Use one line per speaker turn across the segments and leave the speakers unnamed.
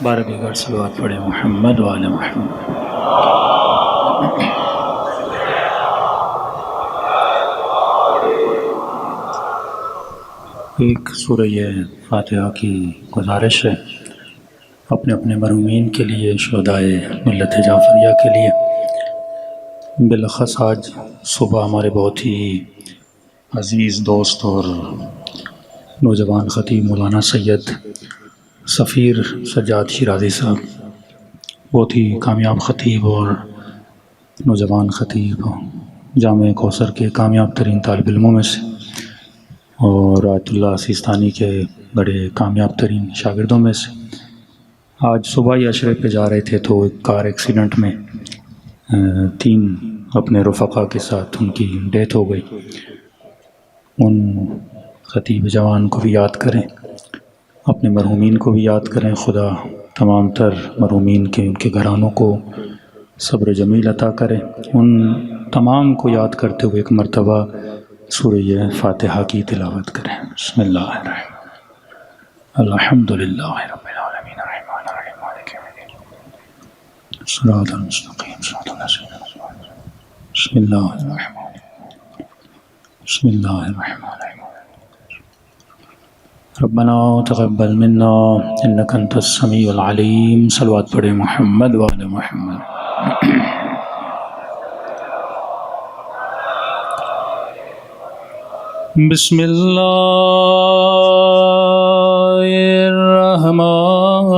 بارہ دیگر صلوات پڑھے محمد وعلی محمد۔ ایک سورہ فاتحہ کی گزارش ہے اپنے اپنے مرحومین کے لیے، شہدائے ملت جعفریہ کے لیے۔ بالاخص آج صبح ہمارے بہت ہی عزیز دوست اور نوجوان خطیب مولانا سید سفیر سجاد شیرازی صاحب، بہت ہی کامیاب خطیب اور نوجوان خطیب، جامعہ کوثر کے کامیاب ترین طالب علموں میں سے، اور آیت اللہ سیستانی کے بڑے کامیاب ترین شاگردوں میں سے، آج صبح ہی عشرے پہ جا رہے تھے تو ایک کار ایکسیڈنٹ میں 3 اپنے رفقا کے ساتھ ان کی ڈیتھ ہو گئی۔ ان خطیب جوان کو بھی یاد کریں، اپنے مرحومین کو بھی یاد کریں۔ خدا تمام تر مرحومین کے ان کے گھرانوں کو صبر جمیل عطا کرے۔ ان تمام کو یاد کرتے ہوئے ایک مرتبہ سورہ فاتحہ کی تلاوت کریں۔ بسم اللہ الرحمن الرحیم، الحمدللہ رب العالمین الرحمن الرحیم مالک یوم الدین صراط المستقیم صراط الذین انعمت علیہم۔ بسم اللہ الرحمن الرحیم، بسم اللہ الرحمن الرحیم۔ ربنا تقبل منا انک انت السمیع العلیم۔ صلوات پڑھے محمد وعلی محمد۔ بسم اللہ الرحمن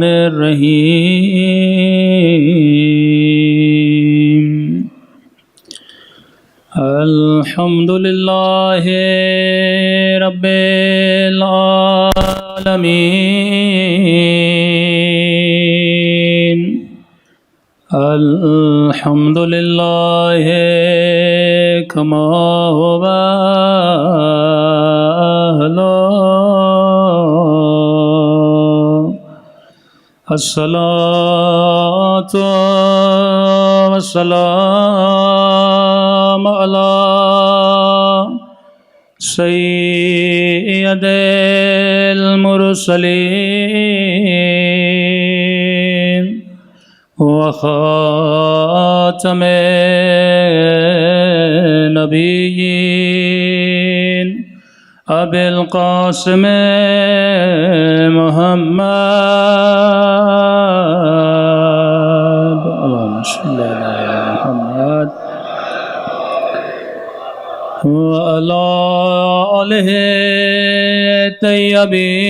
الرحیم۔ الحمدللہ رب العالمین، الحمدللہ کما هو اہلہ، الصلاۃ والسلام علی سید المرسلین وخاتم نبیین ابی القاسم محمد، اللہم صلی علی محمد وعلی آلہ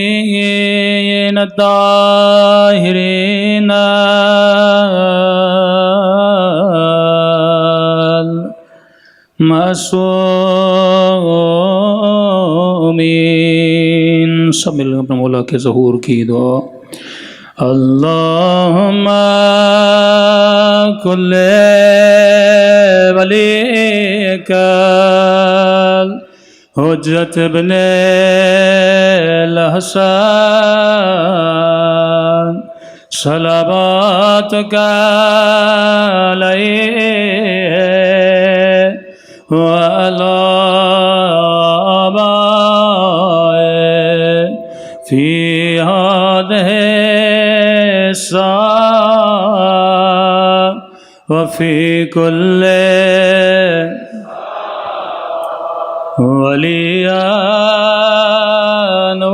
الطیبین الطاہرین المعصومین۔ سب مل کر اپنے مولا کے ظہور کی دعا۔ اللہم کل ولیک حجت ابن الحسن صلواتک علیہ وعلی آبائہ فی ہذہ الساعة وفی کل ولیاً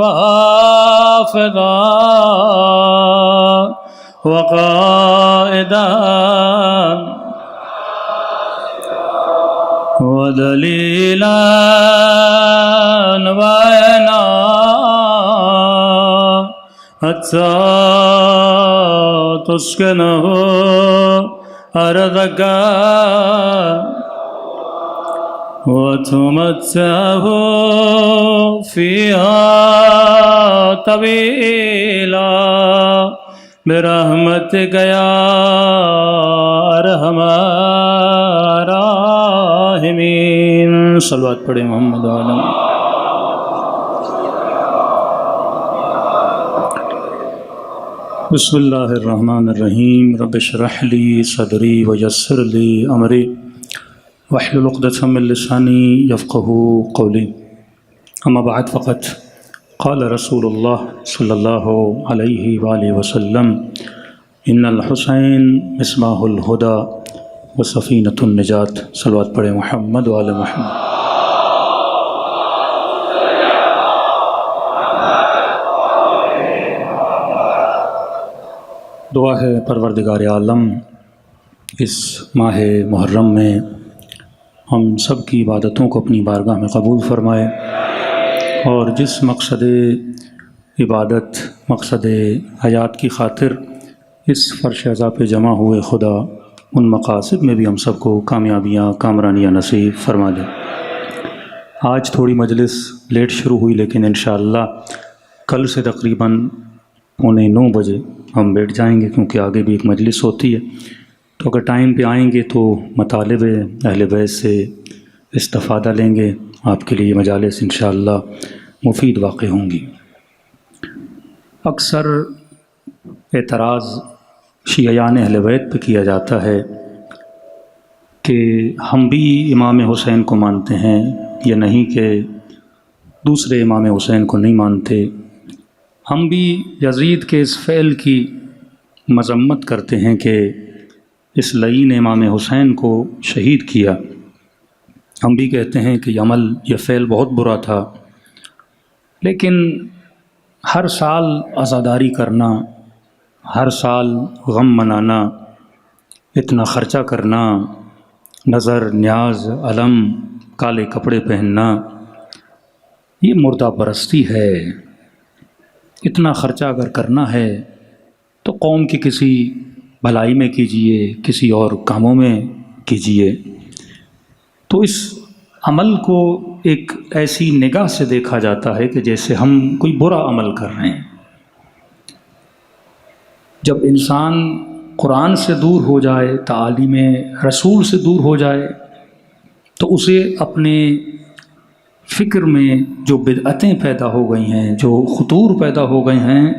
وحافظاً وقائداً ودلیلاً وعینا حتی تسکنہ أرضك وتمتعه فيها طويلا برحمتك يا أرحم الراحمين۔ صلوات پڑھیں محمد عالم۔ بسم اللہ الرحمن الرحیم۔ رب اشرح لی صدری ویسر لی امری واحلل عقدۃ من لسانی یفقہوا قولی۔ اما بعد فقط قال رسول اللہ صلی اللہ علیہ وآلہ وسلم ان الحسین مصباح الہدی و سفینۃ النجات۔ صلوات پڑھیں محمد و آل محمد۔ دعا ہے پروردگار عالم اس ماہ محرم میں ہم سب کی عبادتوں کو اپنی بارگاہ میں قبول فرمائے، اور جس مقصد عبادت، مقصد حیات کی خاطر اس فرش عزا پہ جمع ہوئے خدا ان مقاصد میں بھی ہم سب کو کامیابیاں، کامرانیاں نصیب فرما دے۔ آج تھوڑی مجلس لیٹ شروع ہوئی، لیکن انشاءاللہ کل سے تقریباً 8:45 بجے ہم بیٹھ جائیں گے، کیونکہ آگے بھی ایک مجلس ہوتی ہے۔ تو اگر ٹائم پہ آئیں گے تو مطالب اہل بیت سے استفادہ لیں گے، آپ کے لیے مجالس انشاءاللہ مفید واقع ہوں گی۔ اکثر اعتراض شیعیان اہل بیت پہ کیا جاتا ہے کہ ہم بھی امام حسین کو مانتے ہیں، یا نہیں کہ دوسرے امام حسین کو نہیں مانتے۔ ہم بھی یزید کے اس فعل کی مذمت کرتے ہیں کہ اس لعین نے امام حسین کو شہید کیا۔ ہم بھی کہتے ہیں کہ یہ عمل، یہ فعل بہت برا تھا، لیکن ہر سال عزاداری کرنا، ہر سال غم منانا، اتنا خرچہ کرنا، نظر نیاز، علم، کالے کپڑے پہننا، یہ مردہ پرستی ہے۔ اتنا خرچہ اگر کرنا ہے تو قوم کی کسی بھلائی میں کیجئے، کسی اور کاموں میں کیجئے۔ تو اس عمل کو ایک ایسی نگاہ سے دیکھا جاتا ہے کہ جیسے ہم کوئی برا عمل کر رہے ہیں۔ جب انسان قرآن سے دور ہو جائے، تعالیم رسول سے دور ہو جائے، تو اسے اپنے فکر میں جو بدعتیں پیدا ہو گئی ہیں، جو خطور پیدا ہو گئے ہیں،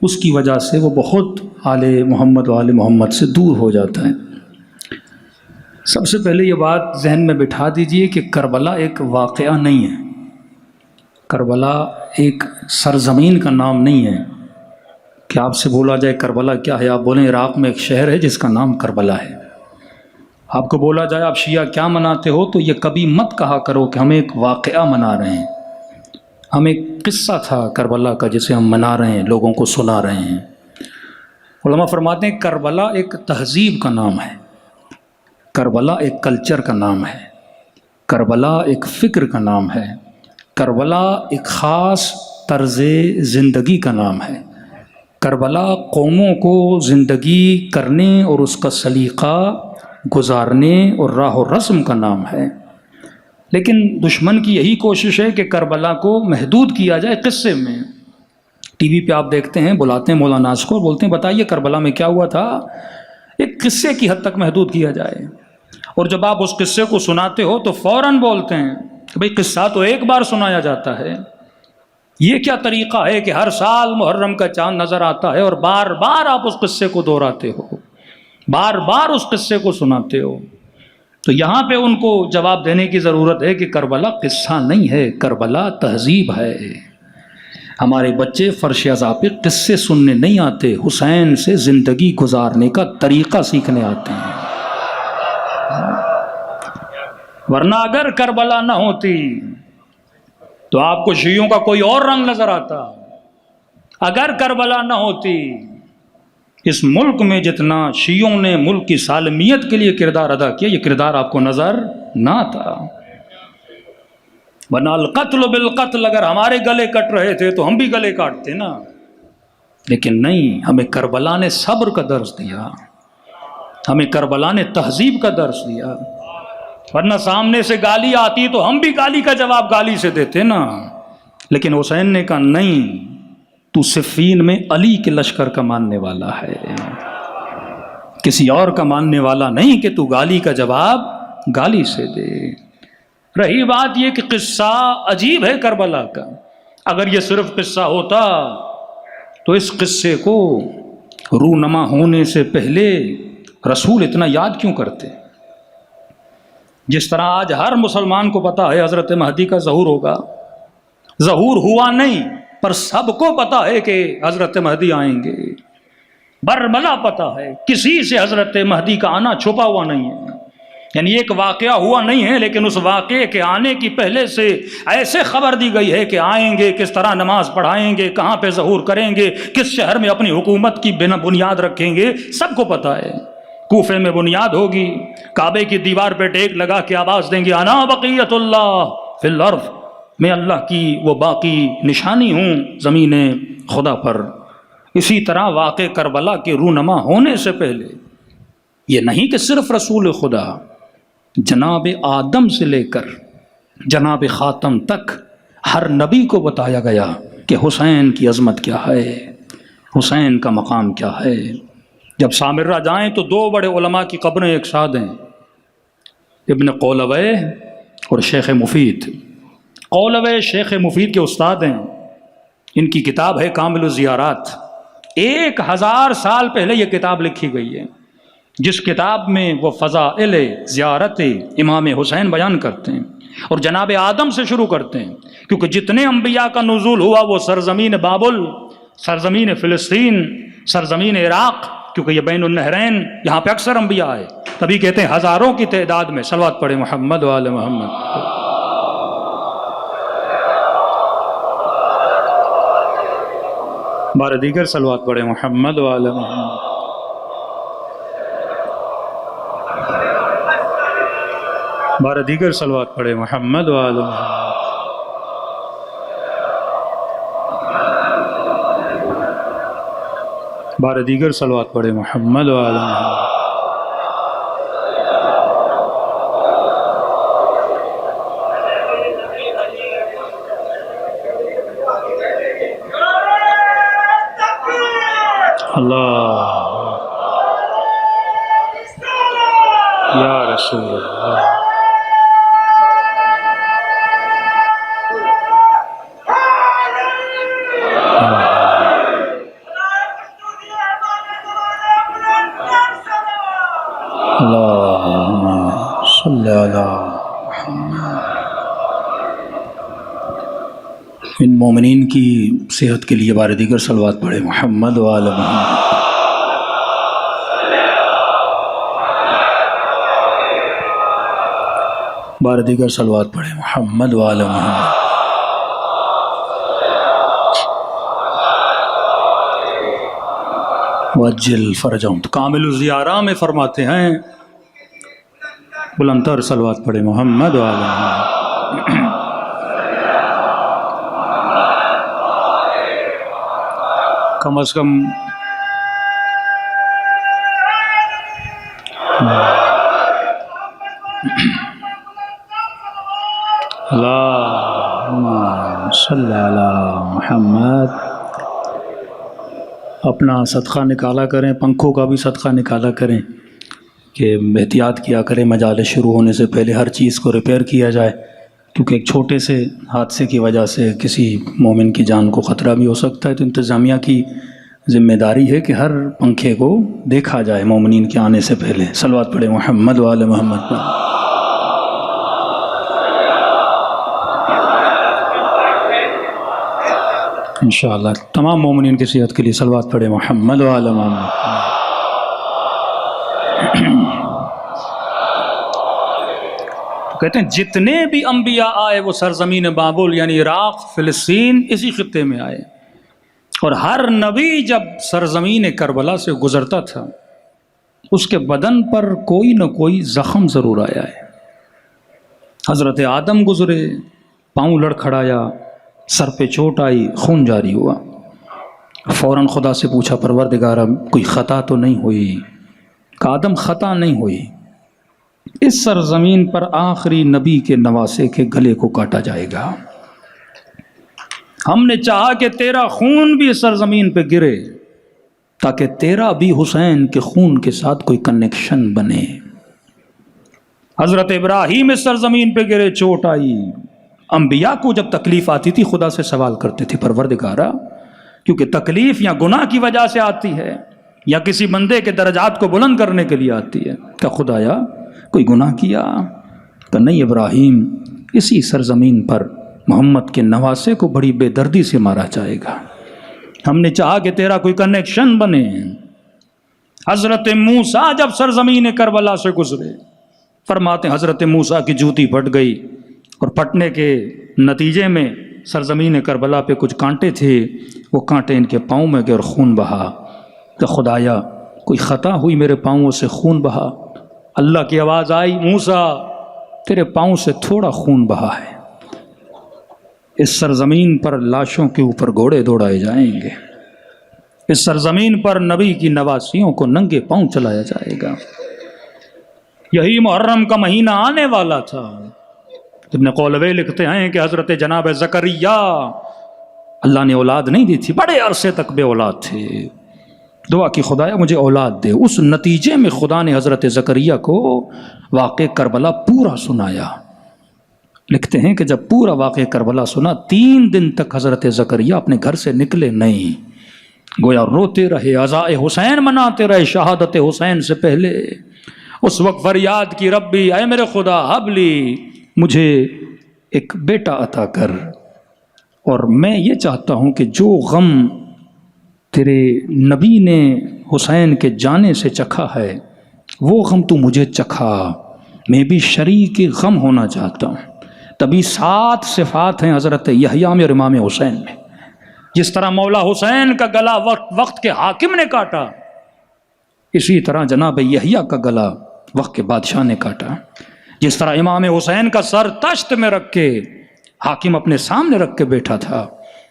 اس کی وجہ سے وہ بہت آل محمد و آل محمد سے دور ہو جاتا ہے۔ سب سے پہلے یہ بات ذہن میں بٹھا دیجئے کہ کربلا ایک واقعہ نہیں ہے، کربلا ایک سرزمین کا نام نہیں ہے کہ آپ سے بولا جائے کربلا کیا ہے، آپ بولیں عراق میں ایک شہر ہے جس کا نام کربلا ہے۔ آپ کو بولا جائے آپ شیعہ کیا مناتے ہو، تو یہ کبھی مت کہا کرو کہ ہم ایک واقعہ منا رہے ہیں، ہم ایک قصہ تھا کربلا کا جسے ہم منا رہے ہیں، لوگوں کو سنا رہے ہیں۔ علماء فرماتے ہیں کربلا ایک تہذیب کا نام ہے، کربلا ایک کلچر کا نام ہے، کربلا ایک فکر کا نام ہے، کربلا ایک خاص طرز زندگی کا نام ہے، کربلا قوموں کو زندگی کرنے اور اس کا سلیقہ گزارنے اور راہ و رسم کا نام ہے۔ لیکن دشمن کی یہی کوشش ہے کہ کربلا کو محدود کیا جائے قصے میں۔ ٹی وی پہ آپ دیکھتے ہیں، بلاتے ہیں مولانا کو اور بولتے ہیں بتائیے کربلا میں کیا ہوا تھا، ایک قصے کی حد تک محدود کیا جائے۔ اور جب آپ اس قصے کو سناتے ہو تو فوراً بولتے ہیں کہ بھئی قصہ تو ایک بار سنایا جاتا ہے، یہ کیا طریقہ ہے کہ ہر سال محرم کا چاند نظر آتا ہے اور بار بار آپ اس قصے کو دہراتے ہو، بار بار اس قصے کو سناتے ہو۔ تو یہاں پہ ان کو جواب دینے کی ضرورت ہے کہ کربلا قصہ نہیں ہے، کربلا تہذیب ہے۔ ہمارے بچے فرش عزا پہ قصے سننے نہیں آتے، حسین سے زندگی گزارنے کا طریقہ سیکھنے آتے ہیں۔ ورنہ اگر کربلا نہ ہوتی تو آپ کو شیعوں کا کوئی اور رنگ نظر آتا۔ اگر کربلا نہ ہوتی، اس ملک میں جتنا شیعوں نے ملک کی سالمیت کے لیے کردار ادا کیا، یہ کردار آپ کو نظر نہ آتا۔ ورنہ القتل بالقتل، اگر ہمارے گلے کٹ رہے تھے تو ہم بھی گلے کاٹتے نا، لیکن نہیں، ہمیں کربلا نے صبر کا درس دیا، ہمیں کربلا نے تہذیب کا درس دیا۔ ورنہ سامنے سے گالی آتی تو ہم بھی گالی کا جواب گالی سے دیتے نا، لیکن حسین نے کہا نہیں، تو صفین میں علی کے لشکر کا ماننے والا ہے، کسی اور کا ماننے والا نہیں کہ تو گالی کا جواب گالی سے دے۔ رہی بات یہ کہ قصہ عجیب ہے کربلا کا، اگر یہ صرف قصہ ہوتا تو اس قصے کو رونما ہونے سے پہلے رسول اتنا یاد کیوں کرتے؟ جس طرح آج ہر مسلمان کو پتا ہے حضرت مہدی کا ظہور ہوگا، ظہور ہوا نہیں، پر سب کو پتا ہے کہ حضرت مہدی آئیں گے، برملا پتا ہے، کسی سے حضرت مہدی کا آنا چھپا ہوا نہیں ہے، یعنی ایک واقعہ ہوا نہیں ہے، لیکن اس واقعے کے آنے کی پہلے سے ایسے خبر دی گئی ہے کہ آئیں گے، کس طرح نماز پڑھائیں گے، کہاں پہ ظہور کریں گے، کس شہر میں اپنی حکومت کی بنیاد رکھیں گے، سب کو پتا ہے۔ کوفے میں بنیاد ہوگی، کعبے کی دیوار پہ ٹیک لگا کے آواز دیں گے انا بقیت اللہ فی الارض، میں اللہ کی وہ باقی نشانی ہوں زمین خدا پر۔ اسی طرح واقع کربلا کے رونما ہونے سے پہلے یہ نہیں کہ صرف رسول خدا، جناب آدم سے لے کر جناب خاتم تک ہر نبی کو بتایا گیا کہ حسین کی عظمت کیا ہے، حسین کا مقام کیا ہے۔ جب سامرہ جائیں تو دو بڑے علماء کی قبریں ایک ساتھ ہیں، ابن قولوے اور شیخ مفید۔ قولوے شیخ مفید کے استاد ہیں، ان کی کتاب ہے کامل الزیارات، 1000 سال پہلے یہ کتاب لکھی گئی ہے، جس کتاب میں وہ فضائل زیارت امام حسین بیان کرتے ہیں اور جناب آدم سے شروع کرتے ہیں، کیونکہ جتنے انبیاء کا نزول ہوا وہ سرزمین بابل، سرزمین فلسطین، سرزمین عراق، کیونکہ یہ بین النہرین، یہاں پہ اکثر انبیاء آئے، تبھی کہتے ہیں ہزاروں کی تعداد میں۔ صلوات پڑھے محمد و آل محمد۔ بار دیگر صلوات پڑھے محمد و آل محمد۔ بار دیگر صلوات پڑھے محمد و آل محمد۔ بار دیگر صلوات پڑھے محمد و آل محمد۔ اللہ یا رسول اللہ۔ اللہم صلی علی محمد۔ ان مومنین کی صحت کے لیے بار دیگر صلوات پڑھے محمد و آل محمد۔ بار دیگر صلوات پڑھے محمد و آل محمد۔ وجل فرجہم۔ تو کامل الزیارہ میں فرماتے ہیں بلندتر صلوات پڑھے محمد و آل محمد۔ کم از کم اللہم صلی علی محمد۔ اپنا صدقہ نکالا کریں، پنکھوں کا بھی صدقہ نکالا کریں کہ احتیاط کیا کریں، مجالس شروع ہونے سے پہلے ہر چیز کو ریپیئر کیا جائے، کیونکہ ایک چھوٹے سے حادثے کی وجہ سے کسی مومن کی جان کو خطرہ بھی ہو سکتا ہے۔ تو انتظامیہ کی ذمہ داری ہے کہ ہر پنکھے کو دیکھا جائے مومنین کے آنے سے پہلے۔ صلوات پڑھے محمد و آل محمد۔ انشاءاللہ تمام مومنین کی صحت کے لیے صلوات پڑھے محمد و آل محمد۔ کہتے ہیں جتنے بھی انبیاء آئے وہ سرزمین بابل یعنی عراق، فلسطین، اسی خطے میں آئے، اور ہر نبی جب سرزمین کربلا سے گزرتا تھا اس کے بدن پر کوئی نہ کوئی زخم ضرور آیا ہے۔ حضرت آدم گزرے، پاؤں لڑکھڑایا، سر پہ چوٹ آئی، خون جاری ہوا، فوراً خدا سے پوچھا پروردگارا کوئی خطا تو نہیں ہوئی؟ کہ آدم خطا نہیں ہوئی، اس سرزمین پر آخری نبی کے نواسے کے گلے کو کاٹا جائے گا۔ ہم نے چاہا کہ تیرا خون بھی اس سرزمین پہ گرے تاکہ تیرا بھی حسین کے خون کے ساتھ کوئی کنیکشن بنے۔ حضرت ابراہیم اس سرزمین پہ گرے، چوٹ آئی۔ انبیاء کو جب تکلیف آتی تھی خدا سے سوال کرتے تھے پروردگارا، کیونکہ تکلیف یا گناہ کی وجہ سے آتی ہے یا کسی بندے کے درجات کو بلند کرنے کے لیے آتی ہے، کہ خدایا کوئی گناہ کیا؟ کہ نہیں ابراہیم، اسی سرزمین پر محمد کے نواسے کو بڑی بے دردی سے مارا جائے گا۔ ہم نے چاہا کہ تیرا کوئی کنیکشن بنے۔ حضرت موسیٰ جب سرزمین کربلا سے گزرے، فرماتے ہیں حضرت موسیٰ کی جوتی پھٹ گئی، اور پھٹنے کے نتیجے میں سرزمین کربلا پہ کچھ کانٹے تھے، وہ کانٹے ان کے پاؤں میں گئے اور خون بہا۔ کہ خدایا کوئی خطا ہوئی، میرے پاؤں سے خون بہا۔ اللہ کی آواز آئی، موسیٰ تیرے پاؤں سے تھوڑا خون بہا ہے، اس سرزمین پر لاشوں کے اوپر گھوڑے دوڑائے جائیں گے، اس سرزمین پر نبی کی نواسیوں کو ننگے پاؤں چلایا جائے گا۔ یہی محرم کا مہینہ آنے والا تھا۔ ابن قولوی لکھتے ہیں کہ حضرت جناب زکریا، اللہ نے اولاد نہیں دی تھی، بڑے عرصے تک بے اولاد تھے، دعا کی خدایا مجھے اولاد دے۔ اس نتیجے میں خدا نے حضرت زکریا کو واقع کربلا پورا سنایا۔ لکھتے ہیں کہ جب پورا واقع کربلا سنا، 3 دن تک حضرت زکریا اپنے گھر سے نکلے نہیں، گویا روتے رہے، عزائے حسین مناتے رہے شہادت حسین سے پہلے۔ اس وقت فریاد کی، ربی اے میرے خدا، حبلی مجھے ایک بیٹا عطا کر، اور میں یہ چاہتا ہوں کہ جو غم تیرے نبی نے حسین کے جانے سے چکھا ہے وہ غم تو مجھے چکھا، میں بھی شریک غم ہونا چاہتا ہوں۔ تبھی 7 صفات ہیں حضرت یحییٰ میں اور امام حسین میں۔ جس طرح مولا حسین کا گلا وقت کے حاکم نے کاٹا، اسی طرح جناب یحییٰ کا گلا وقت کے بادشاہ نے کاٹا۔ جس طرح امام حسین کا سر تشت میں رکھ کے حاکم اپنے سامنے رکھ کے بیٹھا تھا،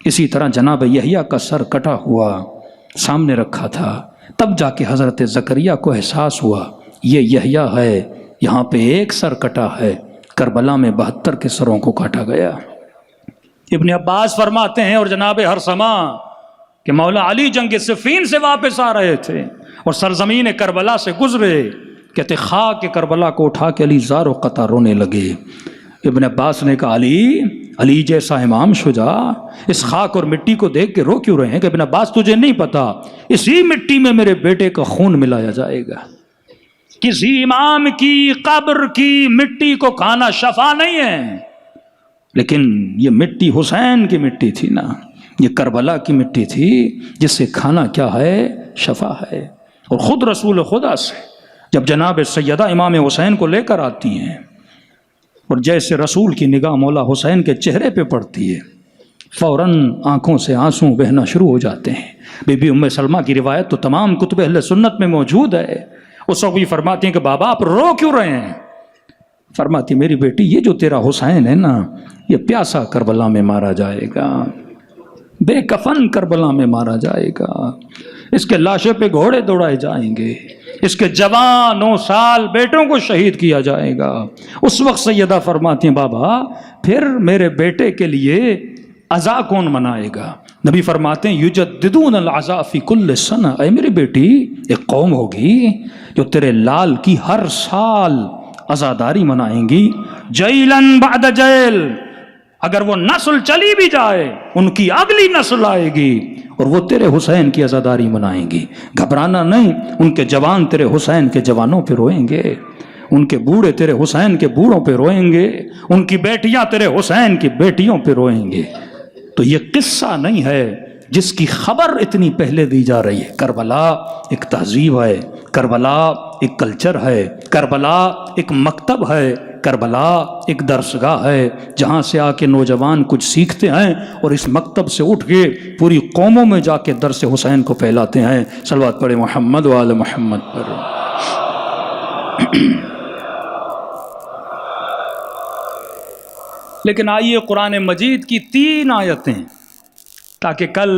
اسی طرح جناب یحییٰ کا سر کٹا ہوا سامنے رکھا تھا۔ تب جا کے حضرت زکریا کو احساس ہوا یہ یحییٰ ہے، یہاں پہ ایک سر کٹا ہے، کربلا میں 72 کے سروں کو کاٹا گیا۔ ابن عباس فرماتے ہیں، اور جناب ہرسما کہ مولا علی جنگ صفین سے واپس آ رہے تھے اور سرزمین کربلا سے گزرے، کہتے خاک کربلا کو اٹھا کے علی زار و قطع رونے لگے۔ ابن عباس نے کہا علی جیسا امام شجاع اس خاک اور مٹی کو دیکھ کے رو کیوں رہے ہیں؟ کہ ابن عباس تجھے نہیں پتا، اسی مٹی میں میرے بیٹے کا خون ملایا جائے گا۔ کسی امام کی قبر کی مٹی کو کھانا شفا نہیں ہے، لیکن یہ مٹی حسین کی مٹی تھی نا، یہ کربلا کی مٹی تھی، جس سے کھانا کیا ہے؟ شفا ہے۔ اور خود رسول خدا سے جب جناب سیدہ امام حسین کو لے کر آتی ہیں، اور جیسے رسول کی نگاہ مولا حسین کے چہرے پہ پڑتی ہے، فوراً آنکھوں سے آنسو بہنا شروع ہو جاتے ہیں۔ بی بی ام سلمہ کی روایت تو تمام کتب اہل سنت میں موجود ہے۔ اس وقت بھی فرماتی ہیں کہ بابا آپ رو کیوں رہے ہیں؟ فرماتی میری بیٹی یہ جو تیرا حسین ہے نا، یہ پیاسا کربلا میں مارا جائے گا، بے کفن کربلا میں مارا جائے گا، اس کے لاشے پہ گھوڑے دوڑائے جائیں گے، اس کے جوان 9 سال بیٹوں کو شہید کیا جائے گا۔ اس وقت سیدہ فرماتی ہیں بابا پھر میرے بیٹے کے لیے عزا کون منائے گا؟ نبی فرماتے ہیں یجددون العزا فی کل سنہ، اے میری بیٹی ایک قوم ہوگی جو تیرے لال کی ہر سال عزاداری منائیں گی، جیلن بعد جیل، اگر وہ نسل چلی بھی جائے ان کی اگلی نسل آئے گی اور وہ تیرے حسین کی عزاداری منائیں گی۔ گھبرانا نہیں، ان کے جوان تیرے حسین کے جوانوں پہ روئیں گے، ان کے بوڑھے تیرے حسین کے بوڑھوں پہ روئیں گے، ان کی بیٹیاں تیرے حسین کی بیٹیوں پہ روئیں گے۔ تو یہ قصہ نہیں ہے جس کی خبر اتنی پہلے دی جا رہی ہے۔ کربلا ایک تہذیب ہے، کربلا ایک کلچر ہے، کربلا ایک مکتب ہے، کربلا ایک درسگاہ ہے جہاں سے آ کے نوجوان کچھ سیکھتے ہیں اور اس مکتب سے اٹھ کے پوری قوموں میں جا کے درس حسین کو پھیلاتے ہیں۔ صلوات پڑھے محمد و آل محمد پر۔ لیکن آئیے قرآن مجید کی 3 آیتیں، تاکہ کل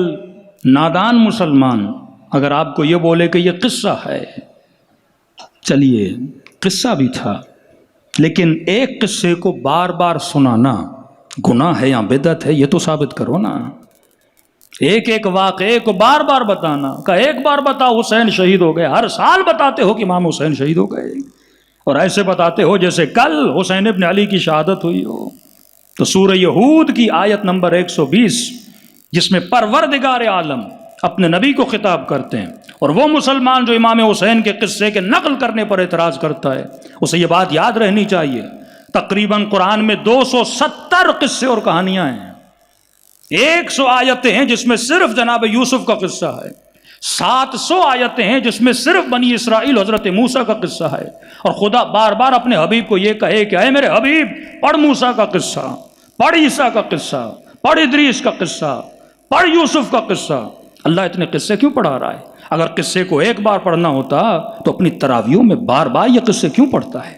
نادان مسلمان اگر آپ کو یہ بولے کہ یہ قصہ ہے، چلیے قصہ بھی تھا لیکن ایک قصے کو بار بار سنانا گناہ ہے یا بدعت ہے، یہ تو ثابت کرو نا۔ ایک واقعے کو بار بار بتانا، کہ ایک بار بتاؤ حسین شہید ہو گئے، ہر سال بتاتے ہو کہ امام حسین شہید ہو گئے، اور ایسے بتاتے ہو جیسے کل حسین ابن علی کی شہادت ہوئی ہو۔ تو سورہ یہود کی آیت نمبر 120 جس میں پروردگار عالم اپنے نبی کو خطاب کرتے ہیں، اور وہ مسلمان جو امام حسین کے قصے کے نقل کرنے پر اعتراض کرتا ہے اسے یہ بات یاد رہنی چاہیے تقریباً قرآن میں 270 قصے اور کہانیاں ہیں، 100 آیتیں ہیں جس میں صرف جناب یوسف کا قصہ ہے، 700 آیتیں ہیں جس میں صرف بنی اسرائیل حضرت موسیٰ کا قصہ ہے، اور خدا بار بار اپنے حبیب کو یہ کہے کہ اے میرے حبیب پڑھ موسیٰ کا قصہ، پڑھ عیسیٰ کا قصہ، پڑھ ادریس کا قصہ، پڑھ یوسف کا قصہ۔ اللہ اتنے قصے کیوں پڑھا رہا ہے؟ اگر قصے کو ایک بار پڑھنا ہوتا تو اپنی تراویحوں میں بار بار یہ قصے کیوں پڑھتا ہے؟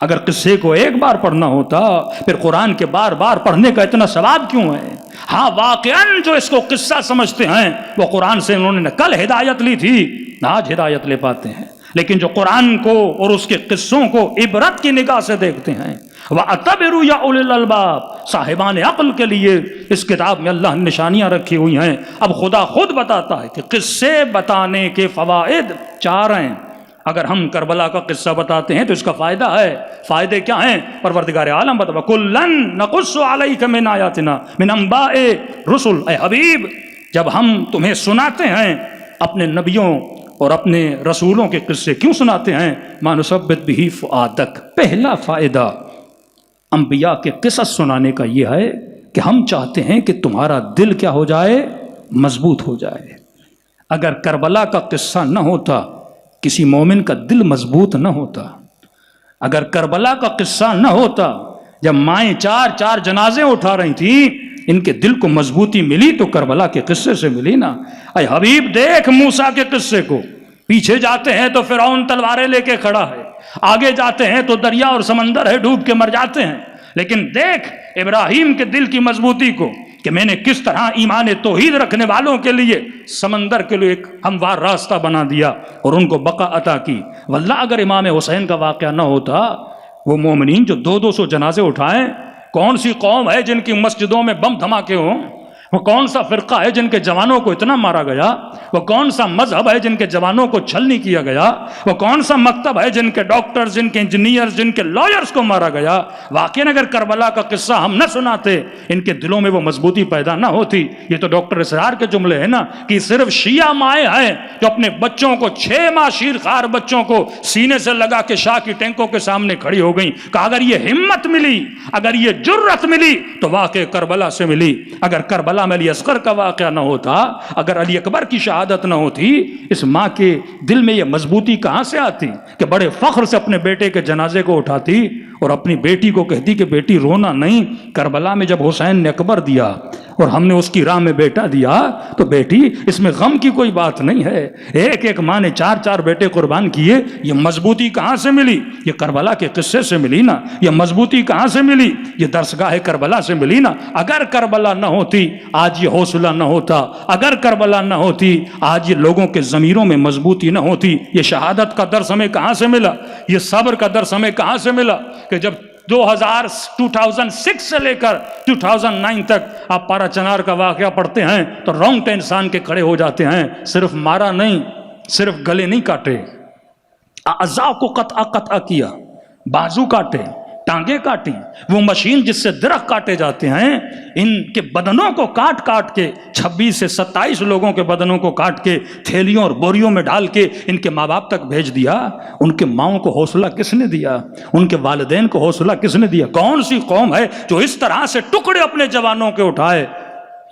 اگر قصے کو ایک بار پڑھنا ہوتا پھر قرآن کے بار بار پڑھنے کا اتنا ثواب کیوں ہے؟ ہاں واقعاً جو اس کو قصہ سمجھتے ہیں وہ قرآن سے انہوں نے کل ہدایت لی تھی، آج ہدایت لے پاتے ہیں، لیکن جو قرآن کو اور اس کے قصوں کو عبرت کی نگاہ سے دیکھتے ہیں، وَأَتَبِرُوا يَا أُولِي الْأَلْبَابِ، صاحبان عقل کے لیے اس کتاب میں اللہ نے نشانیاں رکھی ہوئی ہیں۔ اب خدا خود بتاتا ہے کہ قصے بتانے کے فوائد 4 ہیں۔ اگر ہم کربلا کا قصہ بتاتے ہیں تو اس کا فائدہ ہے، فائدے کیا ہیں؟ پروردگار عالم بتا وَكُلًّا نَقُصُّ عَلَيْكَ مِنْ آيَاتِنَا مِنْ أَنْبَاءِ الرُّسُلِ، اے حبیب جب ہم تمہیں سناتے ہیں اپنے نبیوں اور اپنے رسولوں کے قصے کیوں سناتے ہیں؟ مَا نُثَبِّتُ بِهِ فُؤَادَكَ، پہلا فائدہ انبیاء کے قصص سنانے کا یہ ہے کہ ہم چاہتے ہیں کہ تمہارا دل کیا ہو جائے؟ مضبوط ہو جائے۔ اگر کربلا کا قصہ نہ ہوتا کسی مومن کا دل مضبوط نہ ہوتا، اگر کربلا کا قصہ نہ ہوتا، جب مائیں 4 جنازے اٹھا رہی تھیں ان کے دل کو مضبوطی ملی تو کربلا کے قصے سے ملی نا۔ اے حبیب دیکھ موسیٰ کے قصے کو، پیچھے جاتے ہیں تو فرعون تلواریں لے کے کھڑا ہے، آگے جاتے ہیں تو دریا اور سمندر ہے ڈوب کے مر جاتے ہیں، لیکن دیکھ ابراہیم کے دل کی مضبوطی کو کہ میں نے کس طرح ایمان توحید رکھنے والوں کے لیے سمندر کے لیے ایک ہموار راستہ بنا دیا اور ان کو بقا عطا کی۔ واللہ اگر امام حسین کا واقعہ نہ ہوتا، وہ مومنین جو 200 جنازے اٹھائیں، کون سی قوم ہے جن کی مسجدوں میں بم دھماکے ہوں؟ وہ کون سا فرقہ ہے جن کے جوانوں کو اتنا مارا گیا؟ وہ کون سا مذہب ہے جن کے جوانوں کو چھل نہیں کیا گیا؟ وہ کون سا مکتب ہے جن کے ڈاکٹرز، جن کے انجینئرز، جن کے لائرز کو مارا گیا؟ واقعی اگر کربلا کا قصہ ہم نہ سناتے، ان کے دلوں میں وہ مضبوطی پیدا نہ ہوتی۔ یہ تو ڈاکٹر اسرار کے جملے ہیں نا کہ صرف شیعہ مائیں ہیں جو اپنے بچوں کو 6 ماہ شیرخوار بچوں کو سینے سے لگا کے شاہ کی ٹینکوں کے سامنے کھڑی ہو گئیں۔ کہ اگر یہ ہمت ملی، اگر یہ جرت ملی تو واقع کربلا سے ملی۔ اگر کربلا میں علی اصغر کا واقعہ نہ ہوتا، اگر علی اکبر کی شہادت نہ ہوتی، اس ماں کے دل میں یہ مضبوطی کہاں سے آتی کہ بڑے فخر سے اپنے بیٹے کے جنازے کو اٹھاتی اور اپنی بیٹی کو کہتی کہ بیٹی رونا نہیں۔ کربلا میں جب حسین نے اکبر دیا اور ہم نے اس کی راہ میں بیٹا دیا تو بیٹی اس میں غم کی کوئی بات نہیں ہے۔ ایک ماں نے 4 بیٹے قربان کیے۔ یہ مضبوطی کہاں سے ملی؟ یہ کربلا کے قصے سے ملی نا۔ یہ مضبوطی کہاں سے ملی؟ یہ درسگاہ کربلا سے ملی نا۔ اگر کربلا نہ ہوتی آج یہ حوصلہ نہ ہوتا، اگر کربلا نہ ہوتی آج یہ لوگوں کے ضمیروں میں مضبوطی نہ ہوتی۔ یہ شہادت کا درس ہمیں کہاں سے ملا؟ یہ صبر کا درس ہمیں کہاں سے ملا کہ جب 2006 سے لے کر 2009 تک آپ پارا چنار کا واقعہ پڑھتے ہیں تو رونگٹے انسان کے کھڑے ہو جاتے ہیں۔ صرف مارا نہیں، صرف گلے نہیں کاٹے، اعضاء کو قطع کیا، بازو کاٹے، ٹانگیں کاٹی۔ وہ مشین جس سے درخت کاٹے جاتے ہیں، ان کے بدنوں کو کاٹ کے 26 سے 27 لوگوں کے بدنوں کو کاٹ کے تھیلیوں اور بوریوں میں ڈال کے ان کے ماں باپ تک بھیج دیا۔ ان کے ماؤں کو حوصلہ کس نے دیا؟ ان کے والدین کو حوصلہ کس نے دیا؟ کون سی قوم ہے جو اس طرح سے ٹکڑے اپنے جوانوں کے اٹھائے؟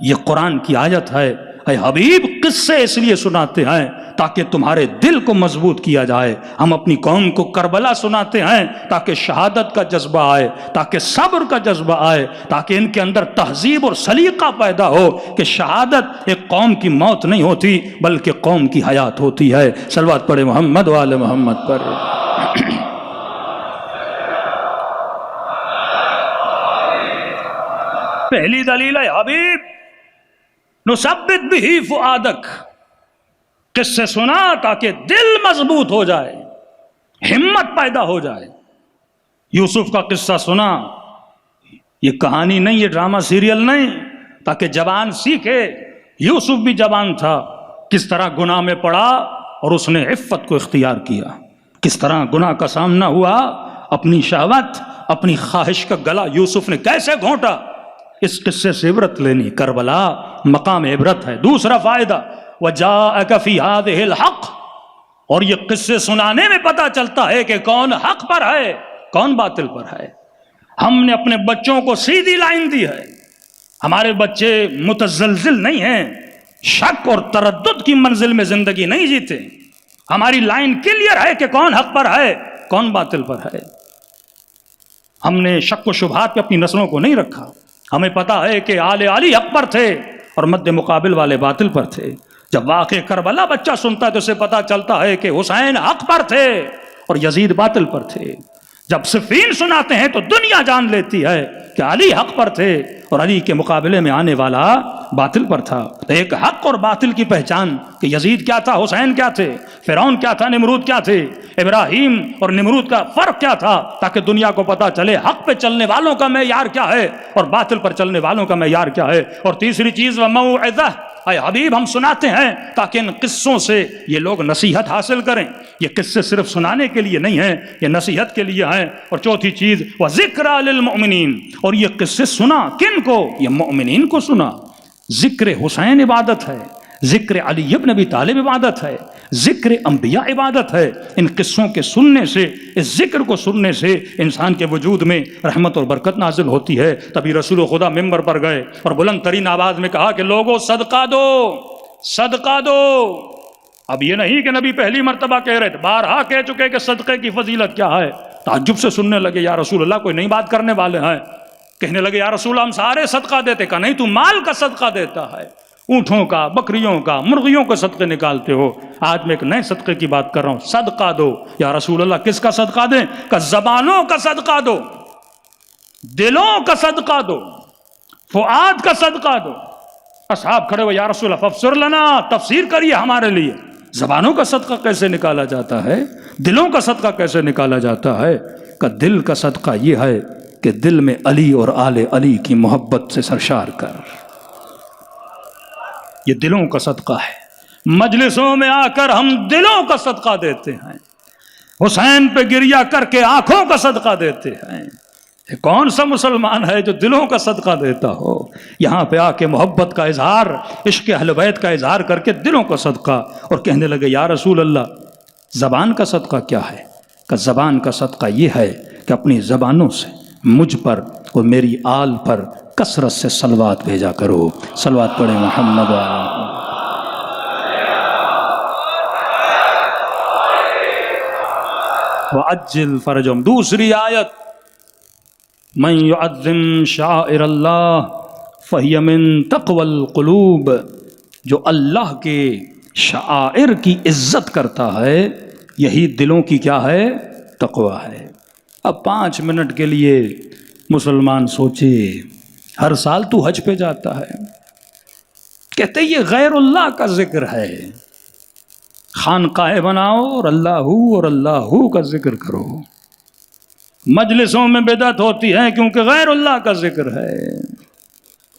یہ قرآن کی آیت ہے۔ اے حبیب قصے اس لیے سناتے ہیں تاکہ تمہارے دل کو مضبوط کیا جائے۔ ہم اپنی قوم کو کربلا سناتے ہیں تاکہ شہادت کا جذبہ آئے، تاکہ صبر کا جذبہ آئے، تاکہ ان کے اندر تہذیب اور سلیقہ پیدا ہو کہ شہادت ایک قوم کی موت نہیں ہوتی بلکہ قوم کی حیات ہوتی ہے۔ صلوات پڑھے محمد و آل محمد پر۔ پہلی دلیل ہے حبیب نثبت بہ فؤادک، قصے سنا تاکہ دل مضبوط ہو جائے، ہمت پیدا ہو جائے۔ یوسف کا قصہ سنا، یہ کہانی نہیں، یہ ڈرامہ سیریل نہیں، تاکہ جوان سیکھے۔ یوسف بھی جوان تھا، کس طرح گناہ میں پڑا اور اس نے عفت کو اختیار کیا، کس طرح گناہ کا سامنا ہوا، اپنی شہوت، اپنی خواہش کا گلا یوسف نے کیسے گھونٹا۔ اس قصے سے عبرت لینی، کربلا مقام عبرت ہے۔ دوسرا فائدہ وَجَاءَكَ فِي هَذِهِ الْحَقِّ، اور یہ قصے سنانے میں پتہ چلتا ہے کہ کون حق پر ہے، کون باطل پر ہے۔
ہم نے اپنے بچوں کو سیدھی لائن دی ہے. ہمارے بچے متزلزل نہیں ہیں، شک اور تردد کی منزل میں زندگی نہیں جیتے. ہماری لائن کلیئر ہے کہ کون حق پر ہے کون باطل پر ہے. ہم نے شک و شبہات پہ اپنی نسلوں کو نہیں رکھا. ہمیں پتا ہے کہ آل علی حق پر تھے اور مد مقابل والے باطل پر تھے. جب واقع کربلا بچہ سنتا ہے تو اسے پتا چلتا ہے کہ حسین حق پر تھے اور یزید باطل پر تھے. جب صفین سناتے ہیں تو دنیا جان لیتی ہے کہ علی حق پر تھے اور علی کے مقابلے میں آنے والا باطل پر تھا. ایک حق اور باطل کی پہچان کہ یزید کیا تھا، حسین کیا تھے، فرعون کیا تھا، نمرود کیا تھے، ابراہیم اور نمرود کا فرق کیا تھا، تاکہ دنیا کو پتا چلے حق پہ چلنے والوں کا معیار کیا ہے اور باطل پر چلنے والوں کا معیار کیا ہے. اور تیسری چیز وموعظہ، اے حبیب ہم سناتے ہیں تاکہ ان قصوں سے یہ لوگ نصیحت حاصل کریں. یہ قصے صرف سنانے کے لیے نہیں ہیں، یہ نصیحت کے لیے ہیں. اور چوتھی چیز وذکریٰ للمؤمنین، اور یہ قصے سنا کن کو؟ یہ مؤمنین کو سنا. ذکر حسین عبادت ہے، ذکر علی ابن ابی طالب عبادت ہے، ذکر انبیاء عبادت ہے. ان قصوں کے سننے سے، اس ذکر کو سننے سے انسان کے وجود میں رحمت اور برکت نازل ہوتی ہے. تبھی رسول خدا ممبر پر گئے اور بلند ترین آواز میں کہا کہ لوگوں صدقہ دو، صدقہ دو. اب یہ نہیں کہ نبی پہلی مرتبہ کہہ رہے تھے، بارہا کہہ چکے کہ صدقے کی فضیلت کیا ہے. تعجب سے سننے لگے یا رسول اللہ کوئی نئی بات کرنے والے ہیں. کہنے لگے یا رسول اللہ ہم سارے صدقہ دیتے. کہا نہیں، تو مال کا صدقہ دیتا ہے، اونٹوں کا، بکریوں کا، مرغیوں کے صدقے نکالتے ہو. آج میں ایک نئے صدقے کی بات کر رہا ہوں، صدقہ دو. یا رسول اللہ کس کا صدقہ دیں؟ کہ زبانوں کا صدقہ دو، دلوں کا صدقہ دو، فؤاد کا صدقہ دو. اصحاب کھڑے ہوئے یا رسول اللہ فافسر لنا، تفسیر کریے ہمارے لیے. زبانوں کا صدقہ کیسے نکالا جاتا ہے، دلوں کا صدقہ کیسے نکالا جاتا ہے؟ کہ دل کا صدقہ یہ ہے کہ دل میں علی اور آل علی کی محبت سے سرشار کر. یہ دلوں کا صدقہ ہے. مجلسوں میں آ کر ہم دلوں کا صدقہ دیتے ہیں، حسین پہ گریہ کر کے آنکھوں کا صدقہ دیتے ہیں. کون سا مسلمان ہے جو دلوں کا صدقہ دیتا ہو؟ یہاں پہ آ کے محبت کا اظہار، عشق اہل بیت کا اظہار کر کے دلوں کا صدقہ. اور کہنے لگے یا رسول اللہ زبان کا صدقہ کیا ہے؟ کہ زبان کا صدقہ یہ ہے کہ اپنی زبانوں سے مجھ پر اور میری آل پر کثرت سے صلوات بھیجا کرو. صلوات پڑھیں محمد وعجل فرجهم. دوسری آیت من يعظم شعائر اللہ فهي من تقوى القلوب، جو اللہ کے شعائر کی عزت کرتا ہے یہی دلوں کی کیا ہے؟ تقوی ہے. اب 5 منٹ کے لیے مسلمان سوچے، ہر سال تو حج پہ جاتا ہے، کہتے یہ غیر اللہ کا ذکر ہے، خانقاہ بناؤ اور اللہ کا ذکر کرو. مجلسوں میں بدعت ہوتی ہے کیونکہ غیر اللہ کا ذکر ہے.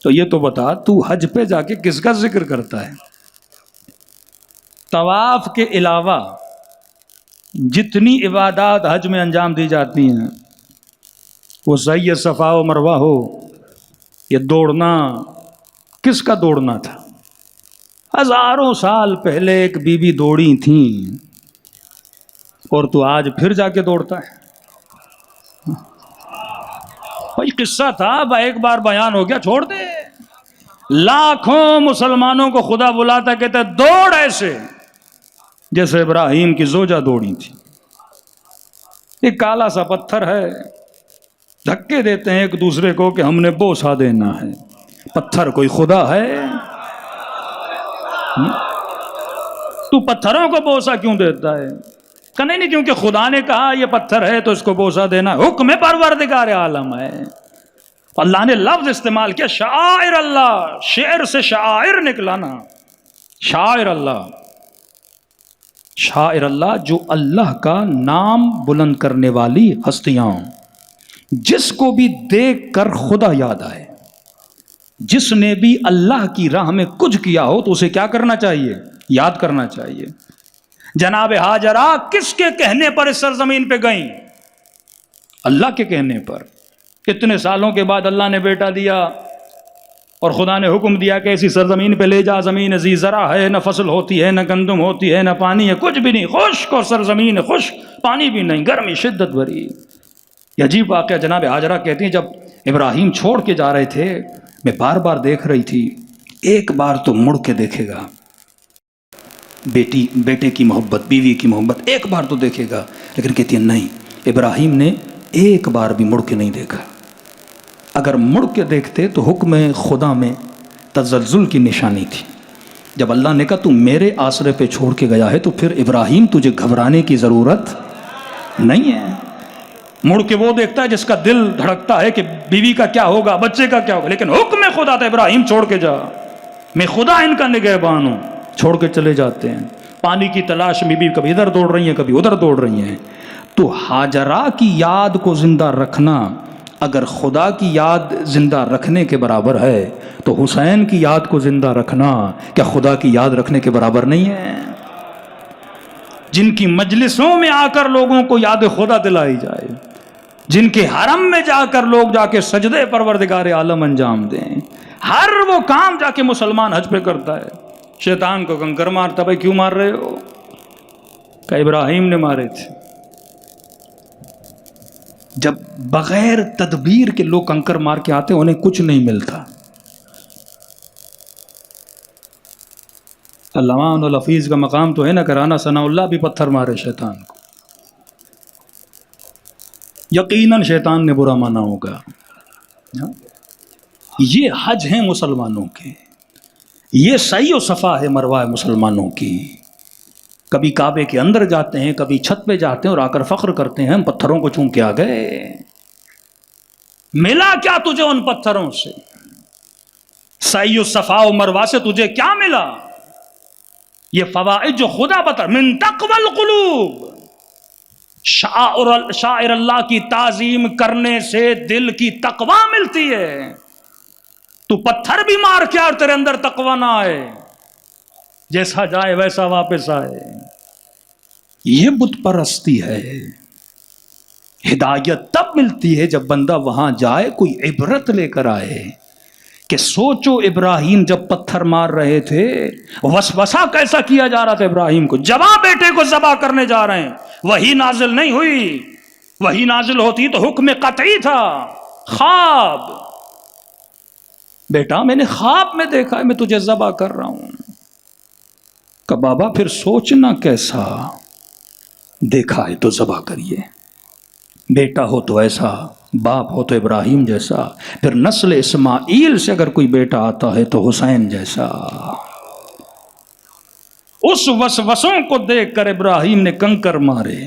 تو یہ تو بتا تو حج پہ جا کے کس کا ذکر کرتا ہے؟ طواف کے علاوہ جتنی عبادات حج میں انجام دی جاتی ہیں، وہ سعی صفا و مروہ ہو، یہ دوڑنا کس کا دوڑنا تھا؟ ہزاروں سال پہلے ایک بی بی دوڑی تھیں اور تو آج پھر جا کے دوڑتا ہے. بھائی قصہ تھا، ایک بار بیان ہو گیا چھوڑ دے. لاکھوں مسلمانوں کو خدا بلاتا کہتا ہے دوڑ ایسے جیسے ابراہیم کی زوجہ دوڑی تھی. ایک کالا سا پتھر ہے، دھکے دیتے ہیں ایک دوسرے کو کہ ہم نے بوسہ دینا ہے. پتھر کوئی خدا ہے؟ تو پتھروں کو بوسہ کیوں دیتا ہے؟ کہ نہیں کیونکہ خدا نے کہا یہ پتھر ہے تو اس کو بوسہ دینا حکم پروردگار عالم ہے. اللہ نے لفظ استعمال کیا شعائر اللہ، شعر سے شعائر نکلانا. شعائر اللہ، شاعر اللہ جو اللہ کا نام بلند کرنے والی ہستیاں، جس کو بھی دیکھ کر خدا یاد آئے. جس نے بھی اللہ کی راہ میں کچھ کیا ہو تو اسے کیا کرنا چاہیے؟ یاد کرنا چاہیے. جناب ہاجرہ کس کے کہنے پر اس سرزمین پہ گئیں؟ اللہ کے کہنے پر. اتنے سالوں کے بعد اللہ نے بیٹا دیا اور خدا نے حکم دیا کہ ایسی سرزمین پہ لے جا، زمین ذی زرع ہے، نہ فصل ہوتی ہے، نہ گندم ہوتی ہے، نہ پانی ہے، کچھ بھی نہیں، خشک اور سرزمین خشک، پانی بھی نہیں، گرمی شدت بھری. یہ عجیب واقعہ جناب ہاجرہ کہتی ہیں جب ابراہیم چھوڑ کے جا رہے تھے میں بار بار دیکھ رہی تھی، ایک بار تو مڑ کے دیکھے گا، بیٹے کی محبت، بیوی کی محبت ایک بار تو دیکھے گا، لیکن کہتی ہیں نہیں، ابراہیم نے ایک بار بھی مڑ کے نہیں دیکھا۔ اگر مڑ کے دیکھتے تو حکم خدا میں تزلزل کی نشانی تھی۔ جب اللہ نے کہا تو میرے آسرے پہ چھوڑ کے گیا ہے تو پھر ابراہیم تجھے گھبرانے کی ضرورت نہیں ہے۔ مڑ کے وہ دیکھتا ہے جس کا دل دھڑکتا ہے کہ بیوی کا کیا ہوگا، بچے کا کیا ہوگا، لیکن حکم خدا تھا ابراہیم چھوڑ کے جا، میں خدا ان کا نگہبان ہوں۔ چھوڑ کے چلے جاتے ہیں، پانی کی تلاش میں بھی کبھی ادھر دوڑ رہی ہیں کبھی ادھر دوڑ رہی ہیں۔ تو ہاجرہ کی یاد کو زندہ رکھنا اگر خدا کی یاد زندہ رکھنے کے برابر ہے تو حسین کی یاد کو زندہ رکھنا کیا خدا کی یاد رکھنے کے برابر نہیں ہے؟ جن کی مجلسوں میں آ کر لوگوں کو یاد خدا دلائی جائے، جن کے حرم میں جا کر لوگ جا کے سجدے پروردگار عالم انجام دیں، ہر وہ کام جا کے مسلمان حج پہ کرتا ہے۔ شیطان کو کنکر مارتا، بھائی کیوں مار رہے ہو؟ کہ ابراہیم نے مارے تھے۔ جب بغیر تدبیر کے لوگ کنکر مار کے آتے انہیں کچھ نہیں ملتا۔ علامہ الحفیظ کا مقام تو ہے نا، کرانا ثناء اللہ بھی پتھر مارے شیطان کو، یقیناً شیطان نے برا مانا ہوگا۔ یہ حج ہیں مسلمانوں کے، یہ سعی و صفا ہے مروہ مسلمانوں کی۔ کبھی کعبے کے اندر جاتے ہیں، کبھی چھت پہ جاتے ہیں اور آ کر فخر کرتے ہیں ہم پتھروں کو چوم کے آ گئے۔ ملا کیا تجھے ان پتھروں سے؟ سعی و صفا و مروہ سے تجھے کیا ملا؟ یہ فوائد جو خدا بتا، من تقوی القلوب، شاعر اللہ کی تعظیم کرنے سے دل کی تقوی ملتی ہے۔ تو پتھر بھی مار کے اور تیرے اندر تقوی نہ آئے، جیسا جائے ویسا واپس آئے، یہ بت پرستی ہے۔ ہدایت تب ملتی ہے جب بندہ وہاں جائے کوئی عبرت لے کر آئے کہ سوچو ابراہیم جب پتھر مار رہے تھے وسوسہ کیسا کیا جا رہا تھا ابراہیم کو، جواں بیٹے کو ذبح کرنے جا رہے ہیں، وہی نازل نہیں ہوئی، وہی نازل ہوتی تو حکم قطعی تھا۔ خواب، بیٹا میں نے خواب میں دیکھا ہے میں تجھے ذبح کر رہا ہوں۔ کہ بابا پھر سوچنا کیسا، دیکھا ہے تو ذبح کریے، بیٹا ہو تو ایسا، باپ ہو تو ابراہیم جیسا، پھر نسل اسماعیل سے اگر کوئی بیٹا آتا ہے تو حسین جیسا۔ اس وسوسوں کو دیکھ کر ابراہیم نے کنکر مارے۔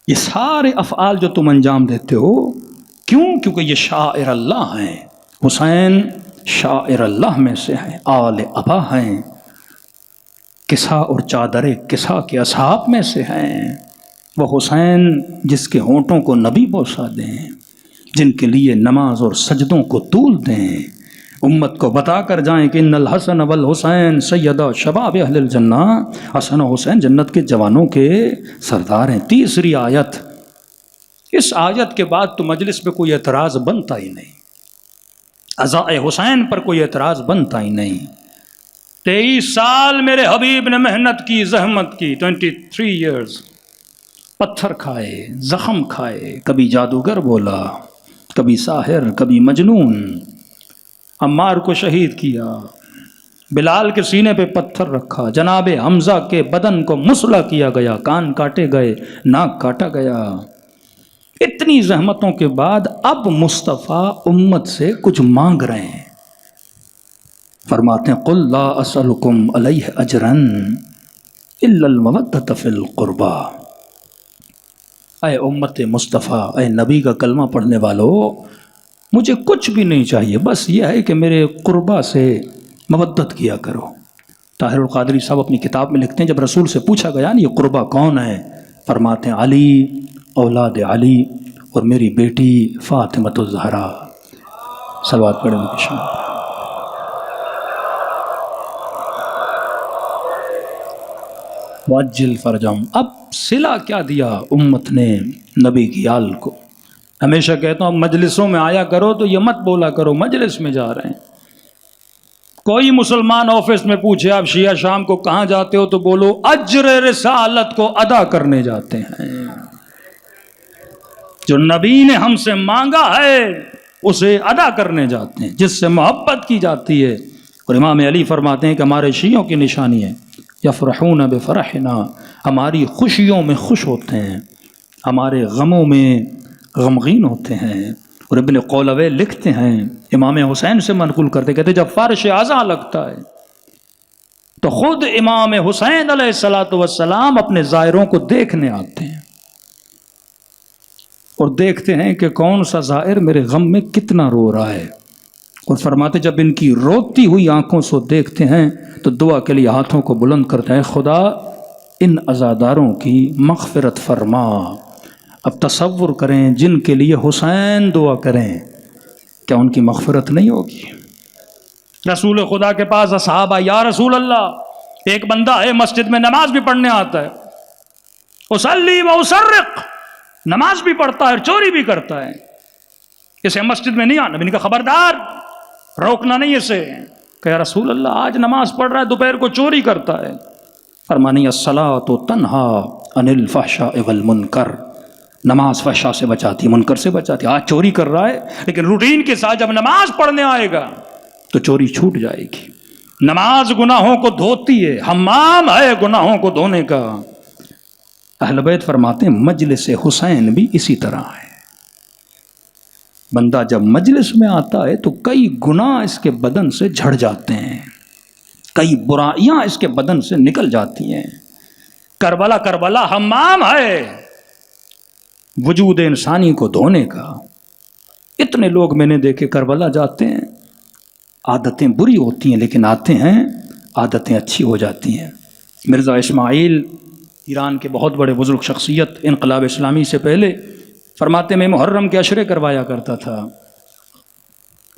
یہ سارے افعال جو تم انجام دیتے ہو کیوں؟ کیونکہ یہ شاعر اللہ ہیں۔ حسین شاعر اللہ میں سے ہیں، آل ابا ہیں، کسا اور چادر کسا کے اصحاب میں سے ہیں۔ وہ حسین جس کے ہونٹوں کو نبی بوسا دیں، جن کے لیے نماز اور سجدوں کو طول دیں، امت کو بتا کر جائیں کہ ان الحسن والحسین سیدہ شباب اہل الجنہ، حسن و حسین جنت کے جوانوں کے سردار ہیں۔ تیسری آیت، اس آیت کے بعد تو مجلس پہ کوئی اعتراض بنتا ہی نہیں، عزاء حسین پر کوئی اعتراض بنتا ہی نہیں۔ 23 سال میرے حبیب نے محنت کی، زحمت کی، 23 ایئرز، پتھر کھائے، زخم کھائے، کبھی جادوگر بولا، کبھی ساحر، کبھی مجنون، عمار کو شہید کیا، بلال کے سینے پہ پتھر رکھا، جناب حمزہ کے بدن کو مسلح کیا گیا، کان کاٹے گئے، ناک کاٹا گیا۔ اتنی زحمتوں کے بعد اب مصطفیٰ امت سے کچھ مانگ رہے ہیں، فرماتے ہیں قل لا اسألکم علیہ اجرا الا المودۃ فی القربى۔ اے امت مصطفیٰ، اے نبی کا کلمہ پڑھنے والو، مجھے کچھ بھی نہیں چاہیے، بس یہ ہے کہ میرے قربا سے مودت کیا کرو۔ طاہر القادری صاحب اپنی کتاب میں لکھتے ہیں جب رسول سے پوچھا گیا نا یہ قربا کون ہے، فرماتے ہیں علی، اولاد علی، اور میری بیٹی فاطمۃ الزہرا۔ صلوات پڑھیں ان کی شان۔ وَعَجِّلْ فَرْجَهُمْ۔ اب صلہ کیا دیا امت نے نبی کی آل کو۔ ہمیشہ کہتا ہوں مجلسوں میں آیا کرو تو یہ مت بولا کرو مجلس میں جا رہے ہیں۔ کوئی مسلمان آفس میں پوچھے آپ شیعہ شام کو کہاں جاتے ہو تو بولو اجر رسالت کو ادا کرنے جاتے ہیں۔ جو نبی نے ہم سے مانگا ہے اسے ادا کرنے جاتے ہیں، جس سے محبت کی جاتی ہے۔ اور امام علی فرماتے ہیں کہ ہمارے شیعوں کی نشانی ہے یفرحون بفرحنا، ہماری خوشیوں میں خوش ہوتے ہیں، ہمارے غموں میں غمگین ہوتے ہیں۔ اور ابن قولوی لکھتے ہیں، امام حسین سے منقول کرتے، کہتے جب فرش اعظم لگتا ہے تو خود امام حسین علیہ الصلوۃ والسلام اپنے زائروں کو دیکھنے آتے ہیں اور دیکھتے ہیں کہ کون سا زائر میرے غم میں کتنا رو رہا ہے، اور فرماتے جب ان کی روتی ہوئی آنکھوں سے دیکھتے ہیں تو دعا کے لیے ہاتھوں کو بلند کرتے ہیں، خدا ان عزاداروں کی مغفرت فرما۔ اب تصور کریں جن کے لیے حسین دعا کریں، کیا ان کی مغفرت نہیں ہوگی؟ رسول خدا کے پاس اصحاب آئے، یا رسول اللہ ایک بندہ ہے مسجد میں نماز بھی پڑھنے آتا ہے، اصلی و اسرق، نماز بھی پڑھتا ہے اور چوری بھی کرتا ہے، اسے مسجد میں نہیں آنا۔ میں نے کہا خبردار، روکنا نہیں اسے۔ کہ یا رسول اللہ آج نماز پڑھ رہا ہے، دوپہر کو چوری کرتا ہے۔ فرمانی الصلاۃ تنہا عن الفحشاء والمنکر، نماز فحشاء سے بچاتی، منکر سے بچاتی۔ آج چوری کر رہا ہے لیکن روٹین کے ساتھ جب نماز پڑھنے آئے گا تو چوری چھوٹ جائے گی۔ نماز گناہوں کو دھوتی ہے، حمام ہے گناہوں کو دھونے کا۔ اہل بیت فرماتے ہیں مجلس حسین بھی اسی طرح ہے، بندہ جب مجلس میں آتا ہے تو کئی گناہ اس کے بدن سے جھڑ جاتے ہیں، کئی برائیاں اس کے بدن سے نکل جاتی ہیں۔ کربلا حمام ہے وجود انسانی کو دھونے کا۔ اتنے لوگ میں نے دیکھے کربلا جاتے ہیں، عادتیں بری ہوتی ہیں لیکن آتے ہیں عادتیں اچھی ہو جاتی ہیں۔ مرزا اسماعیل ایران کے بہت بڑے بزرگ شخصیت، انقلاب اسلامی سے پہلے، فرماتے میں محرم کے عشرے کروایا کرتا تھا۔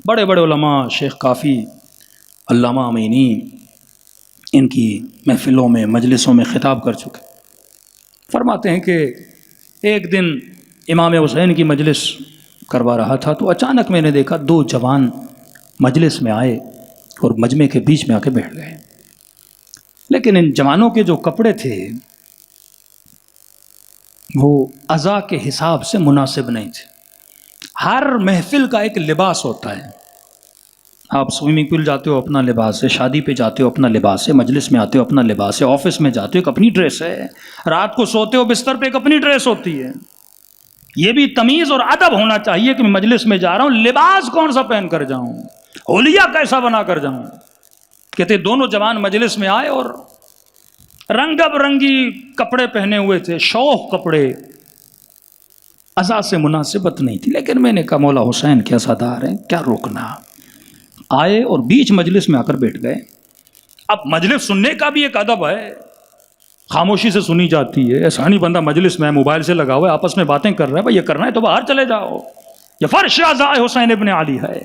بڑے بڑے علماء، شیخ کافی، علامہ امینی، ان کی محفلوں میں مجلسوں میں خطاب کر چکے۔ فرماتے ہیں کہ ایک دن امام حسین کی مجلس کروا رہا تھا تو اچانک میں نے دیکھا دو جوان مجلس میں آئے اور مجمع کے بیچ میں آ کے بیٹھ گئے، لیکن ان جوانوں کے جو کپڑے تھے وہ عزا کے حساب سے مناسب نہیں تھے۔ ہر محفل کا ایک لباس ہوتا ہے، آپ سوئمنگ پول جاتے ہو اپنا لباس ہے، شادی پہ جاتے ہو اپنا لباس ہے، مجلس میں آتے ہو اپنا لباس ہے، آفس میں جاتے ہو ایک اپنی ڈریس ہے، رات کو سوتے ہو بستر پہ ایک اپنی ڈریس ہوتی ہے۔ یہ بھی تمیز اور ادب ہونا چاہیے کہ میں مجلس میں جا رہا ہوں، لباس کون سا پہن کر جاؤں، حلیہ کیسا بنا کر جاؤں۔ کہتے دونوں جوان مجلس میں آئے اور رنگ برنگی کپڑے پہنے ہوئے تھے، شوخ کپڑے، عزا سے مناسبت نہیں تھی، لیکن میں نے کہا مولا حسین کے عزادار ہیں، کیا روکنا۔ آئے اور بیچ مجلس میں آ کر بیٹھ گئے۔ اب مجلس سننے کا بھی ایک ادب ہے، خاموشی سے سنی جاتی ہے، ایسا نہیں بندہ مجلس میں موبائل سے لگا ہوا ہے آپس میں باتیں کر رہا ہے، بھائی یہ کرنا ہے تو باہر چلے جاؤ، یہ فرش عزا حسین ابن علی ہے۔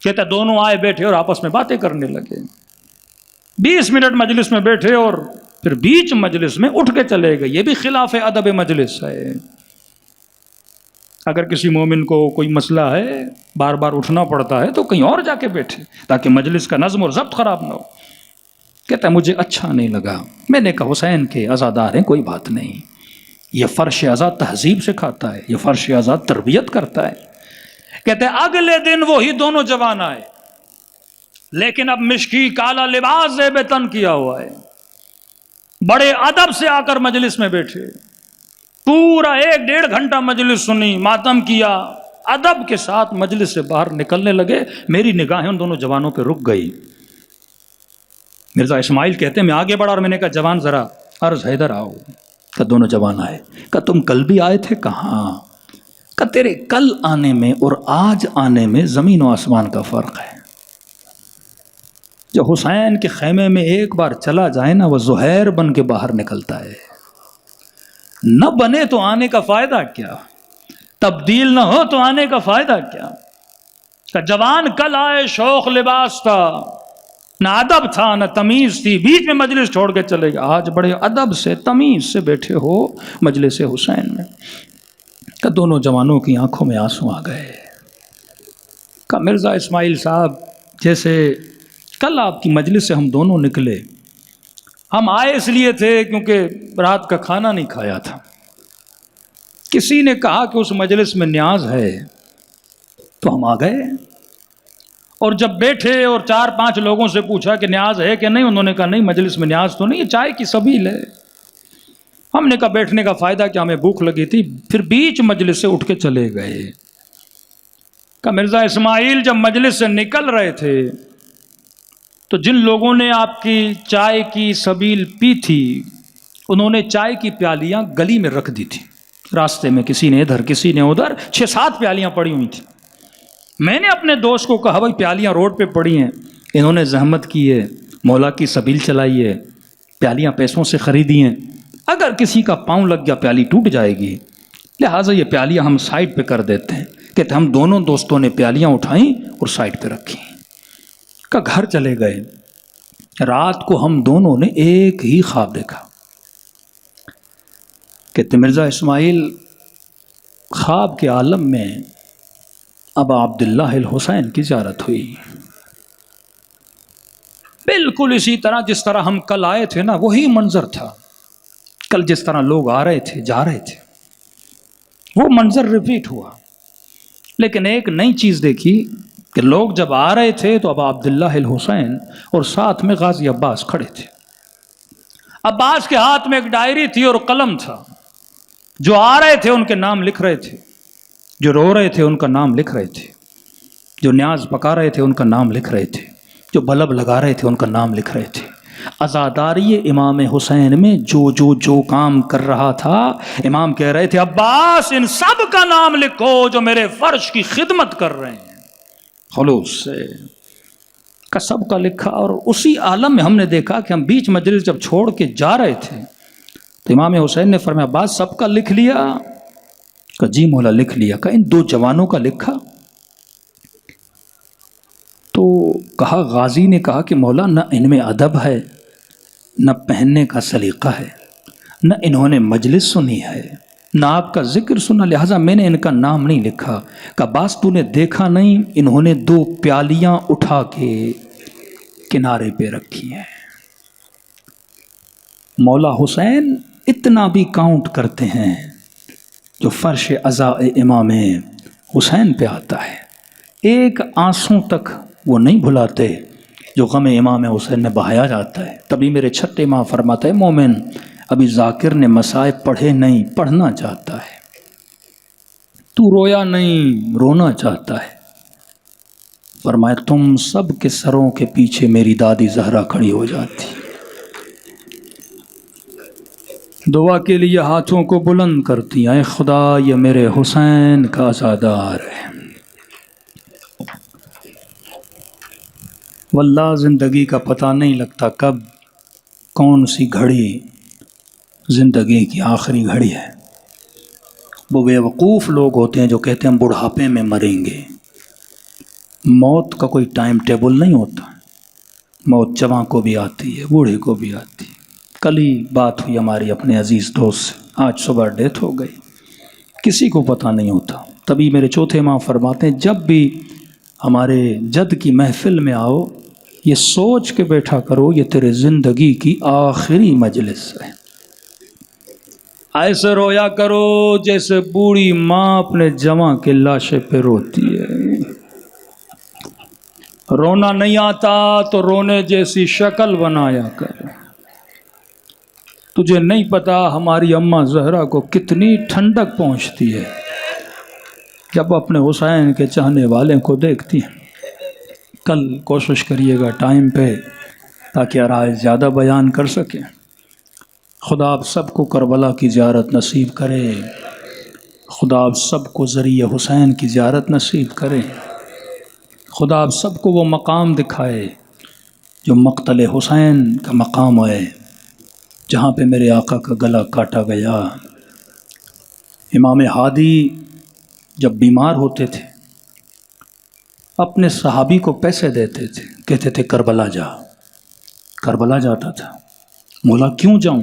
کہتا دونوں آئے بیٹھے اور آپس میں باتیں کرنے لگے، 20 منٹ مجلس میں بیٹھے اور پھر بیچ مجلس میں اٹھ کے چلے گئے۔ یہ بھی خلاف ادب مجلس ہے۔ اگر کسی مومن کو کوئی مسئلہ ہے، بار بار اٹھنا پڑتا ہے تو کہیں اور جا کے بیٹھے تاکہ مجلس کا نظم اور ضبط خراب نہ ہو۔ کہتا ہے مجھے اچھا نہیں لگا۔ میں نے کہا حسین کے عزادار ہیں، کوئی بات نہیں، یہ فرش عزا تہذیب سکھاتا ہے، یہ فرش عزا تربیت کرتا ہے۔ کہتے ہیں اگلے دن وہی دونوں جوان آئے، لیکن اب مشکی کالا لباس زیب تن کیا ہوا ہے، بڑے ادب سے آ کر مجلس میں بیٹھے، پورا 1-1.5 گھنٹہ مجلس سنی، ماتم کیا، ادب کے ساتھ مجلس سے باہر نکلنے لگے۔ میری نگاہیں ان دونوں جوانوں پہ رک گئی۔ مرزا اسماعیل کہتے ہیں میں آگے بڑھا اور میں نے کہا جوان ذرا عرض حیدر آؤ۔ کہ دونوں جوان آئے، کہ تم کل بھی آئے تھے؟ کہاں؟ کہ تیرے کل آنے میں اور آج آنے میں زمین و آسمان کا فرق ہے۔ جو حسین کے خیمے میں ایک بار چلا جائے نا، وہ زہیر بن کے باہر نکلتا ہے، نہ بنے تو آنے کا فائدہ کیا، تبدیل نہ ہو تو آنے کا فائدہ کیا۔ کہ جوان کل آئے، شوق لباس تھا، نہ ادب تھا نہ تمیز تھی، بیچ میں مجلس چھوڑ کے چلے گئے۔ آج بڑے ادب سے تمیز سے بیٹھے ہو مجلس حسین میں۔ کہ دونوں جوانوں کی آنکھوں میں آنسو آ گئے۔ کہ مرزا اسماعیل صاحب، جیسے کل آپ کی مجلس سے ہم دونوں نکلے، ہم آئے اس لیے تھے کیونکہ رات کا کھانا نہیں کھایا تھا، کسی نے کہا کہ اس مجلس میں نیاز ہے تو ہم آ گئے، اور جب بیٹھے اور 4-5 لوگوں سے پوچھا کہ نیاز ہے کہ نہیں، انہوں نے کہا نہیں مجلس میں نیاز تو نہیں، یہ چائے کی سبیل ہے۔ ہم نے کہا بیٹھنے کا فائدہ کیا، ہمیں بھوک لگی تھی۔ پھر بیچ مجلس سے اٹھ کے چلے گئے۔ کہ مرزا اسماعیل جب مجلس سے نکل رہے تھے تو جن لوگوں نے آپ کی چائے کی سبیل پی تھی، انہوں نے چائے کی پیالیاں گلی میں رکھ دی تھی، راستے میں کسی نے ادھر کسی نے ادھر، 6-7 پیالیاں پڑی ہوئی تھیں۔ میں نے اپنے دوست کو کہا بھائی پیالیاں روڈ پہ پڑی ہیں، انہوں نے زحمت کی ہے، مولا کی سبیل چلائی ہے، پیالیاں پیسوں سے خریدی ہیں، اگر کسی کا پاؤں لگ گیا پیالی ٹوٹ جائے گی، لہٰذا یہ پیالیاں ہم سائڈ پہ کر دیتے ہیں۔ کہتے ہم دونوں دوستوں نے پیالیاں اٹھائیں اور سائڈ پہ رکھی۔ کہ گھر چلے گئے۔ رات کو ہم دونوں نے ایک ہی خواب دیکھا۔ کہتے مرزا اسماعیل خواب کے عالم میں ابا عبداللہ الحسین کی زیارت ہوئی، بالکل اسی طرح جس طرح ہم کل آئے تھے نا، وہی منظر تھا۔ کل جس طرح لوگ آ رہے تھے جا رہے تھے، وہ منظر ریپیٹ ہوا، لیکن ایک نئی چیز دیکھی کہ لوگ جب آ رہے تھے تو ابا عبداللہ الحسین اور ساتھ میں غازی عباس کھڑے تھے۔ عباس کے ہاتھ میں ایک ڈائری تھی اور قلم تھا، جو آ رہے تھے ان کے نام لکھ رہے تھے، جو رو رہے تھے ان کا نام لکھ رہے تھے، جو نیاز پکا رہے تھے ان کا نام لکھ رہے تھے، جو بلب لگا رہے تھے ان کا نام لکھ رہے تھے۔ عزاداری امام حسین میں جو کام کر رہا تھا، امام کہہ رہے تھے عباس ان سب کا نام لکھو جو میرے فرش کی خدمت کر رہے ہیں، خلوص سے کا سب کا لکھا۔ اور اسی عالم میں ہم نے دیکھا کہ ہم بیچ مجلس جب چھوڑ کے جا رہے تھے تو امام حسین نے فرمایا عباس سب کا لکھ لیا؟ کہ جی مولا لکھ لیا۔ کہ ان 2 جوانوں کا لکھا؟ تو کہا غازی نے کہا کہ مولا نہ ان میں ادب ہے، نہ پہننے کا سلیقہ ہے، نہ انہوں نے مجلس سنی ہے، نہ آپ کا ذکر سنا، لہٰذا میں نے ان کا نام نہیں لکھا۔ کہ باس تو نے دیکھا نہیں، انہوں نے 2 پیالیاں اٹھا کے کنارے پہ رکھی ہیں۔ مولا حسین اتنا بھی کاؤنٹ کرتے ہیں جو فرش عزا امام حسین پہ آتا ہے، ایک آنسوں تک وہ نہیں بھلاتے جو غم امام حسین میں بہایا جاتا ہے۔ تبھی میرے چھٹے ماں فرماتا ہے مومن ابھی ذاکر نے مصائب پڑھے نہیں، پڑھنا چاہتا ہے، تو رویا نہیں، رونا چاہتا ہے۔ فرمایا تم سب کے سروں کے پیچھے میری دادی زہرا کھڑی ہو جاتی، دعا کے لیے ہاتھوں کو بلند کرتی، اے خدا یہ میرے حسین کا عزادار ہے۔ واللہ زندگی کا پتہ نہیں لگتا کب کون سی گھڑی زندگی کی آخری گھڑی ہے۔ وہ بے وقوف لوگ ہوتے ہیں جو کہتے ہیں ہم بڑھاپے میں مریں گے۔ موت کا کوئی ٹائم ٹیبل نہیں ہوتا، موت جوان کو بھی آتی ہے، بوڑھے کو بھی آتی ہے۔ کل ہی بات ہوئی ہماری اپنے عزیز دوست سے، آج صبح ڈیتھ ہو گئی، کسی کو پتہ نہیں ہوتا۔ تبھی میرے چوتھے ماں فرماتے ہیں جب بھی ہمارے جد کی محفل میں آؤ یہ سوچ کے بیٹھا کرو یہ تیرے زندگی کی آخری مجلس ہے، ایسے رویا کرو جیسے بوڑھی ماں اپنے جوان کے لاشے پہ روتی ہے۔ رونا نہیں آتا تو رونے جیسی شکل بنایا کر۔ تجھے نہیں پتا ہماری اماں زہرا کو کتنی ٹھنڈک پہنچتی ہے جب اپنے حسین کے چاہنے والے کو دیکھتی ہیں۔ کل کوشش کریے گا ٹائم پہ تاکہ آرائے زیادہ بیان کر سکیں۔ خدا آپ سب کو کربلا کی زیارت نصیب کرے، خدا آپ سب کو ذریعہ حسین کی زیارت نصیب کرے، خدا آپ سب کو وہ مقام دکھائے جو مقتل حسین کا مقام ہے، جہاں پہ میرے آقا کا گلا کاٹا گیا۔ امام ہادی جب بیمار ہوتے تھے اپنے صحابی کو پیسے دیتے تھے، کہتے تھے کربلا جا۔ کربلا جاتا تھا، مولا کیوں جاؤں؟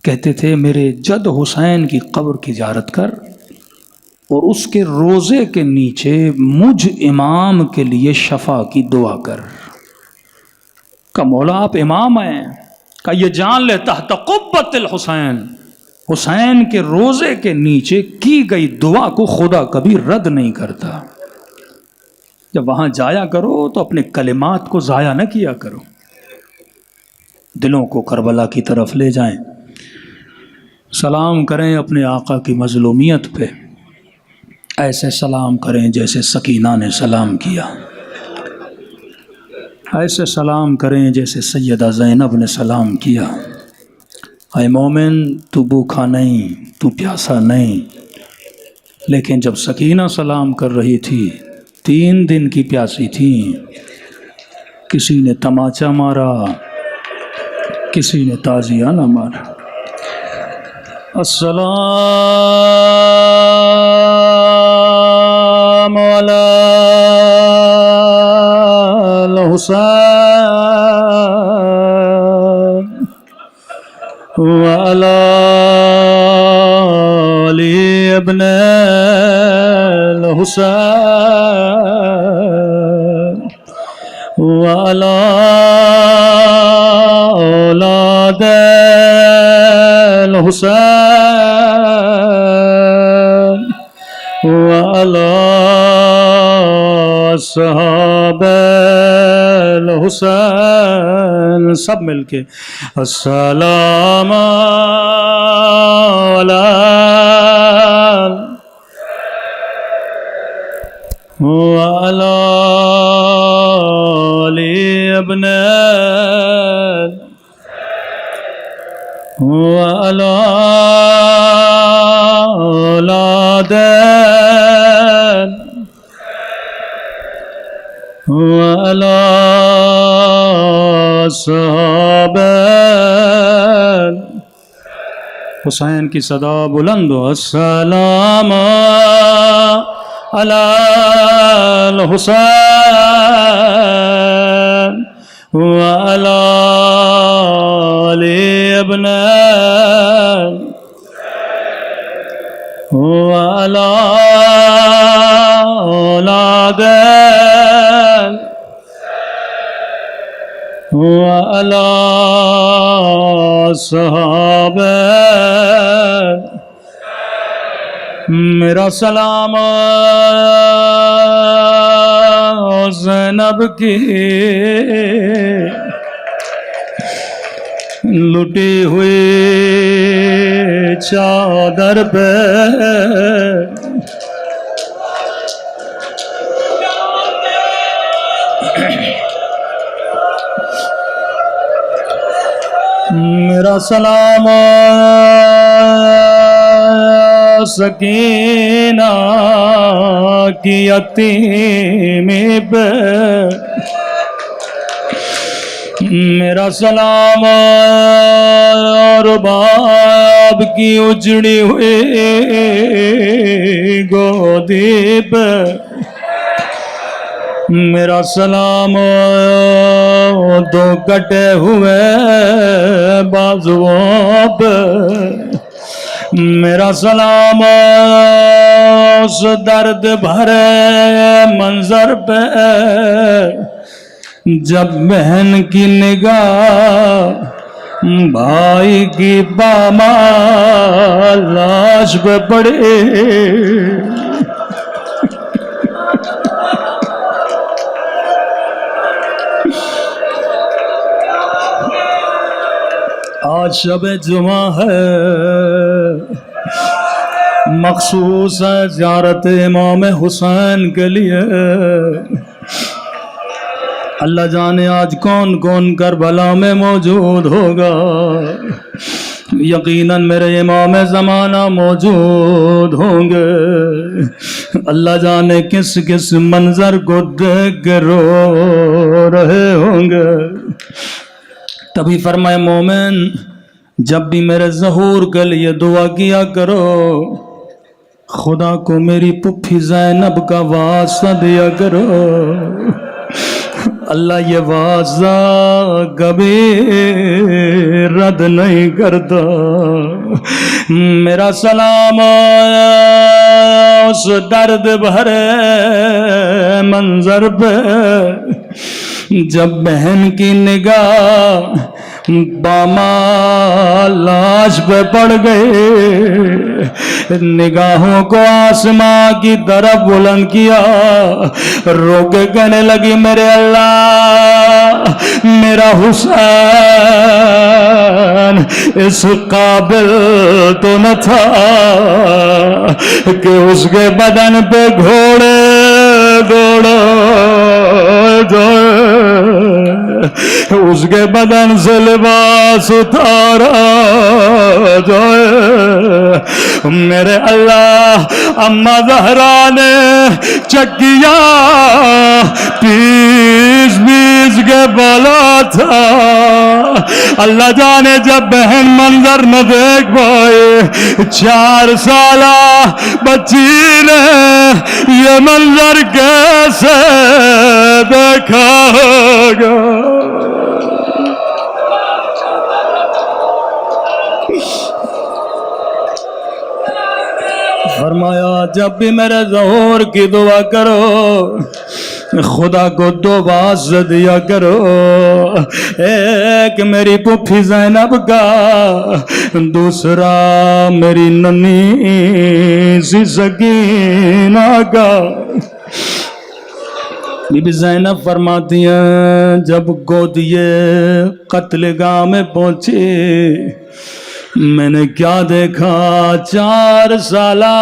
کہتے تھے میرے جد حسین کی قبر کی زیارت کر اور اس کے روزے کے نیچے مجھ امام کے لیے شفا کی دعا کر۔ کہ مولا آپ امام ہیں؟ کہ یہ جان لے تحت قبۃ الحسین
حسین کے روزے کے نیچے کی گئی دعا کو خدا کبھی رد نہیں کرتا۔ جب وہاں جایا کرو تو اپنے کلمات کو ضائع نہ کیا کرو، دلوں کو کربلا کی طرف لے جائیں، سلام کریں اپنے آقا کی مظلومیت پہ، ایسے سلام کریں جیسے سکینہ نے سلام کیا، ایسے سلام کریں جیسے سیدہ زینب نے سلام کیا۔ اے مومن، تو بھوکا نہیں، تو پیاسا نہیں، لیکن جب سکینہ سلام کر رہی تھی 3 دن کی پیاسی تھی، کسی نے تماچا مارا، کسی نے تازیہ نہ مارا۔ السلام علی الحسین وعلی علی ابن الحسین وعلی اولاد الحسین وعلی اصحاب الحسین، سب مل کے السلام علی وعلی علی ابن وعلی اولاد وعلی اصحاب حسین کی صدا بلند ہو، السلام علی الحسین وعلی علی ابن وعلی اولاد وعلی اصحاب۔ میرا سلام زینب کی لٹی ہوئی چادر پہ، میرا سلام سکینہ کی یتیمی پہ، میرا سلام رباب کی اجڑی ہوئی گودی پہ، میرا سلام دو کٹے ہوئے بازوؤں پہ، میرا سلام اس درد بھرے منظر پہ جب بہن کی نگاہ بھائی کی پامال لاش پہ پڑے۔ آج شب جمعہ ہے، مخصوص ہے زیارت امام حسین کے لیے۔ اللہ جانے آج کون کون کربلا میں موجود ہوگا، یقیناً میرے امام زمانہ موجود ہوں گے۔ اللہ جانے کس کس منظر کو دیکھ کے رو رہے ہوں گے۔ تبھی فرمائے مومن، جب بھی میرے ظہور کے لیے دعا کیا کرو، خدا کو میری پھپھی زینب کا واسطہ دیا کرو، اللہ یہ واسطہ کبھی رد نہیں کرتا۔ میرا سلام اس درد بھرے منظر پہ جب بہن کی نگاہ باما لاش پہ پڑ گئے، نگاہوں کو آسمان کی طرف بلند کیا، رو کے کہنے لگی میرے اللہ میرا حسین اس قابل تو نہ تھا کہ اس کے بدن پہ گھوڑے دوڑو اس کے بدن سے لباس اتارا جائے۔ میرے اللہ اما زہرا نے چکیا پیس پیس کے بالا تھا، اللہ جانے جب بہن منظر نہ دیکھ پائے، 4 سالہ بچی نے یہ منظر کیسے دیکھا ہوگا۔ فرمایا جب بھی میرے ظہور کی دعا کرو خدا کو 2 باز دیا کرو، ایک میری پھوپھی زینب کا، دوسرا میری ننی سی سکینہ کا۔ بی بی زینب فرماتی ہیں جب گودیے قتل گاہ میں پہنچی میں نے کیا دیکھا، 4 سالہ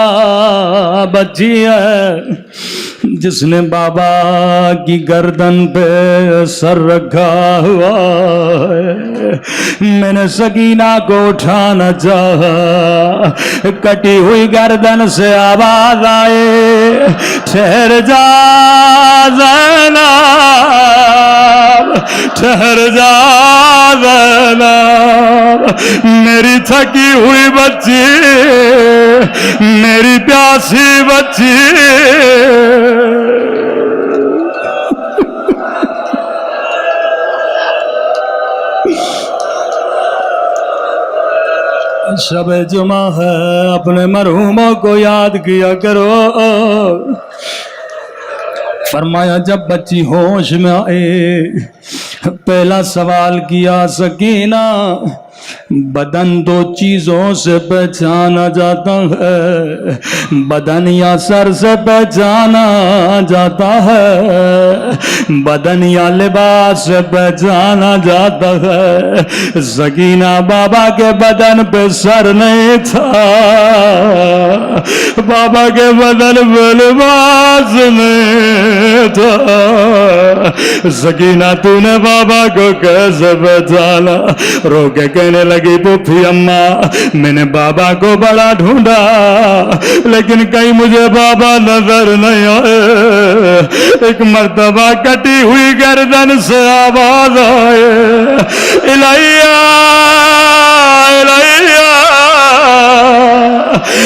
بچی ہے جس نے بابا کی گردن پہ سر رکھا ہوا ہے۔ میں نے سکینہ کو اٹھانا چاہا، کٹی ہوئی گردن سے آواز آئے ٹھہر جا زینب، ٹھہر جا زینب، میری تھکی ہوئی بچی، میری پیاسی بچی۔ شب جمعہ ہے، اپنے مرحوموں کو یاد کیا کرو۔ فرمایا جب بچی ہوش میں آئے پہلا سوال کیا سکینہ بدن 2 چیزوں سے پہچانا جاتا ہے، بدن یا سر سے پہچانا جاتا ہے، بدن یا لباس سے پہچانا جاتا ہے۔ سکینہ بابا کے بدن پہ سر نہیں تھا، بابا کے بدن پہ لباس نہیں تھا۔ سکینہ تو نے بابا کو کیسے پہچانا؟ رو کے کہنے لگی پھوپھی اماں میں نے بابا کو بڑا ڈھونڈا لیکن کہیں مجھے بابا نظر نہیں آئے۔ ایک مرتبہ کٹی ہوئی گردن سے آواز آئے الہیہ الہیہ،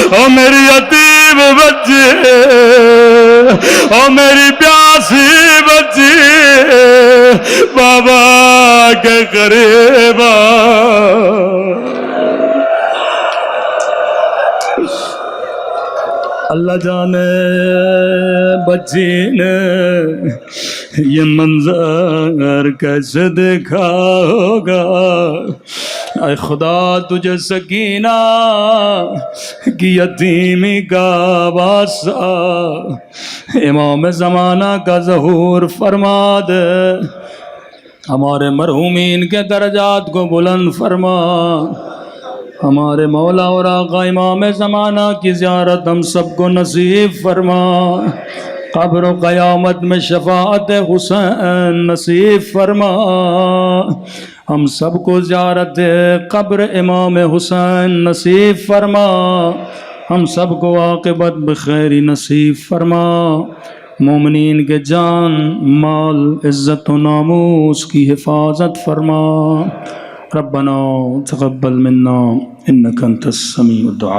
او میری یتیم بچی، او میری پیاسی بچی، بابا کے قریب اللہ جانے بچی نے یہ منظر کیسے دیکھا ہوگا۔ اے خدا تجھے سکینہ کی یتیمی کا واسطہ امام زمانہ کا ظہور فرما دے، ہمارے مرحومین کے درجات کو بلند فرما، ہمارے مولا اور آقا امام زمانہ کی زیارت ہم سب کو نصیب فرما، قبر و قیامت میں شفاعت حسین نصیب فرما، ہم سب کو زیارت قبر امام حسین نصیب فرما، ہم سب کو عاقبت بخیر نصیب فرما، مومنین کے جان مال عزت و ناموس کی حفاظت فرما۔ ربنا تقبل منا انك انت السميع الدعاء۔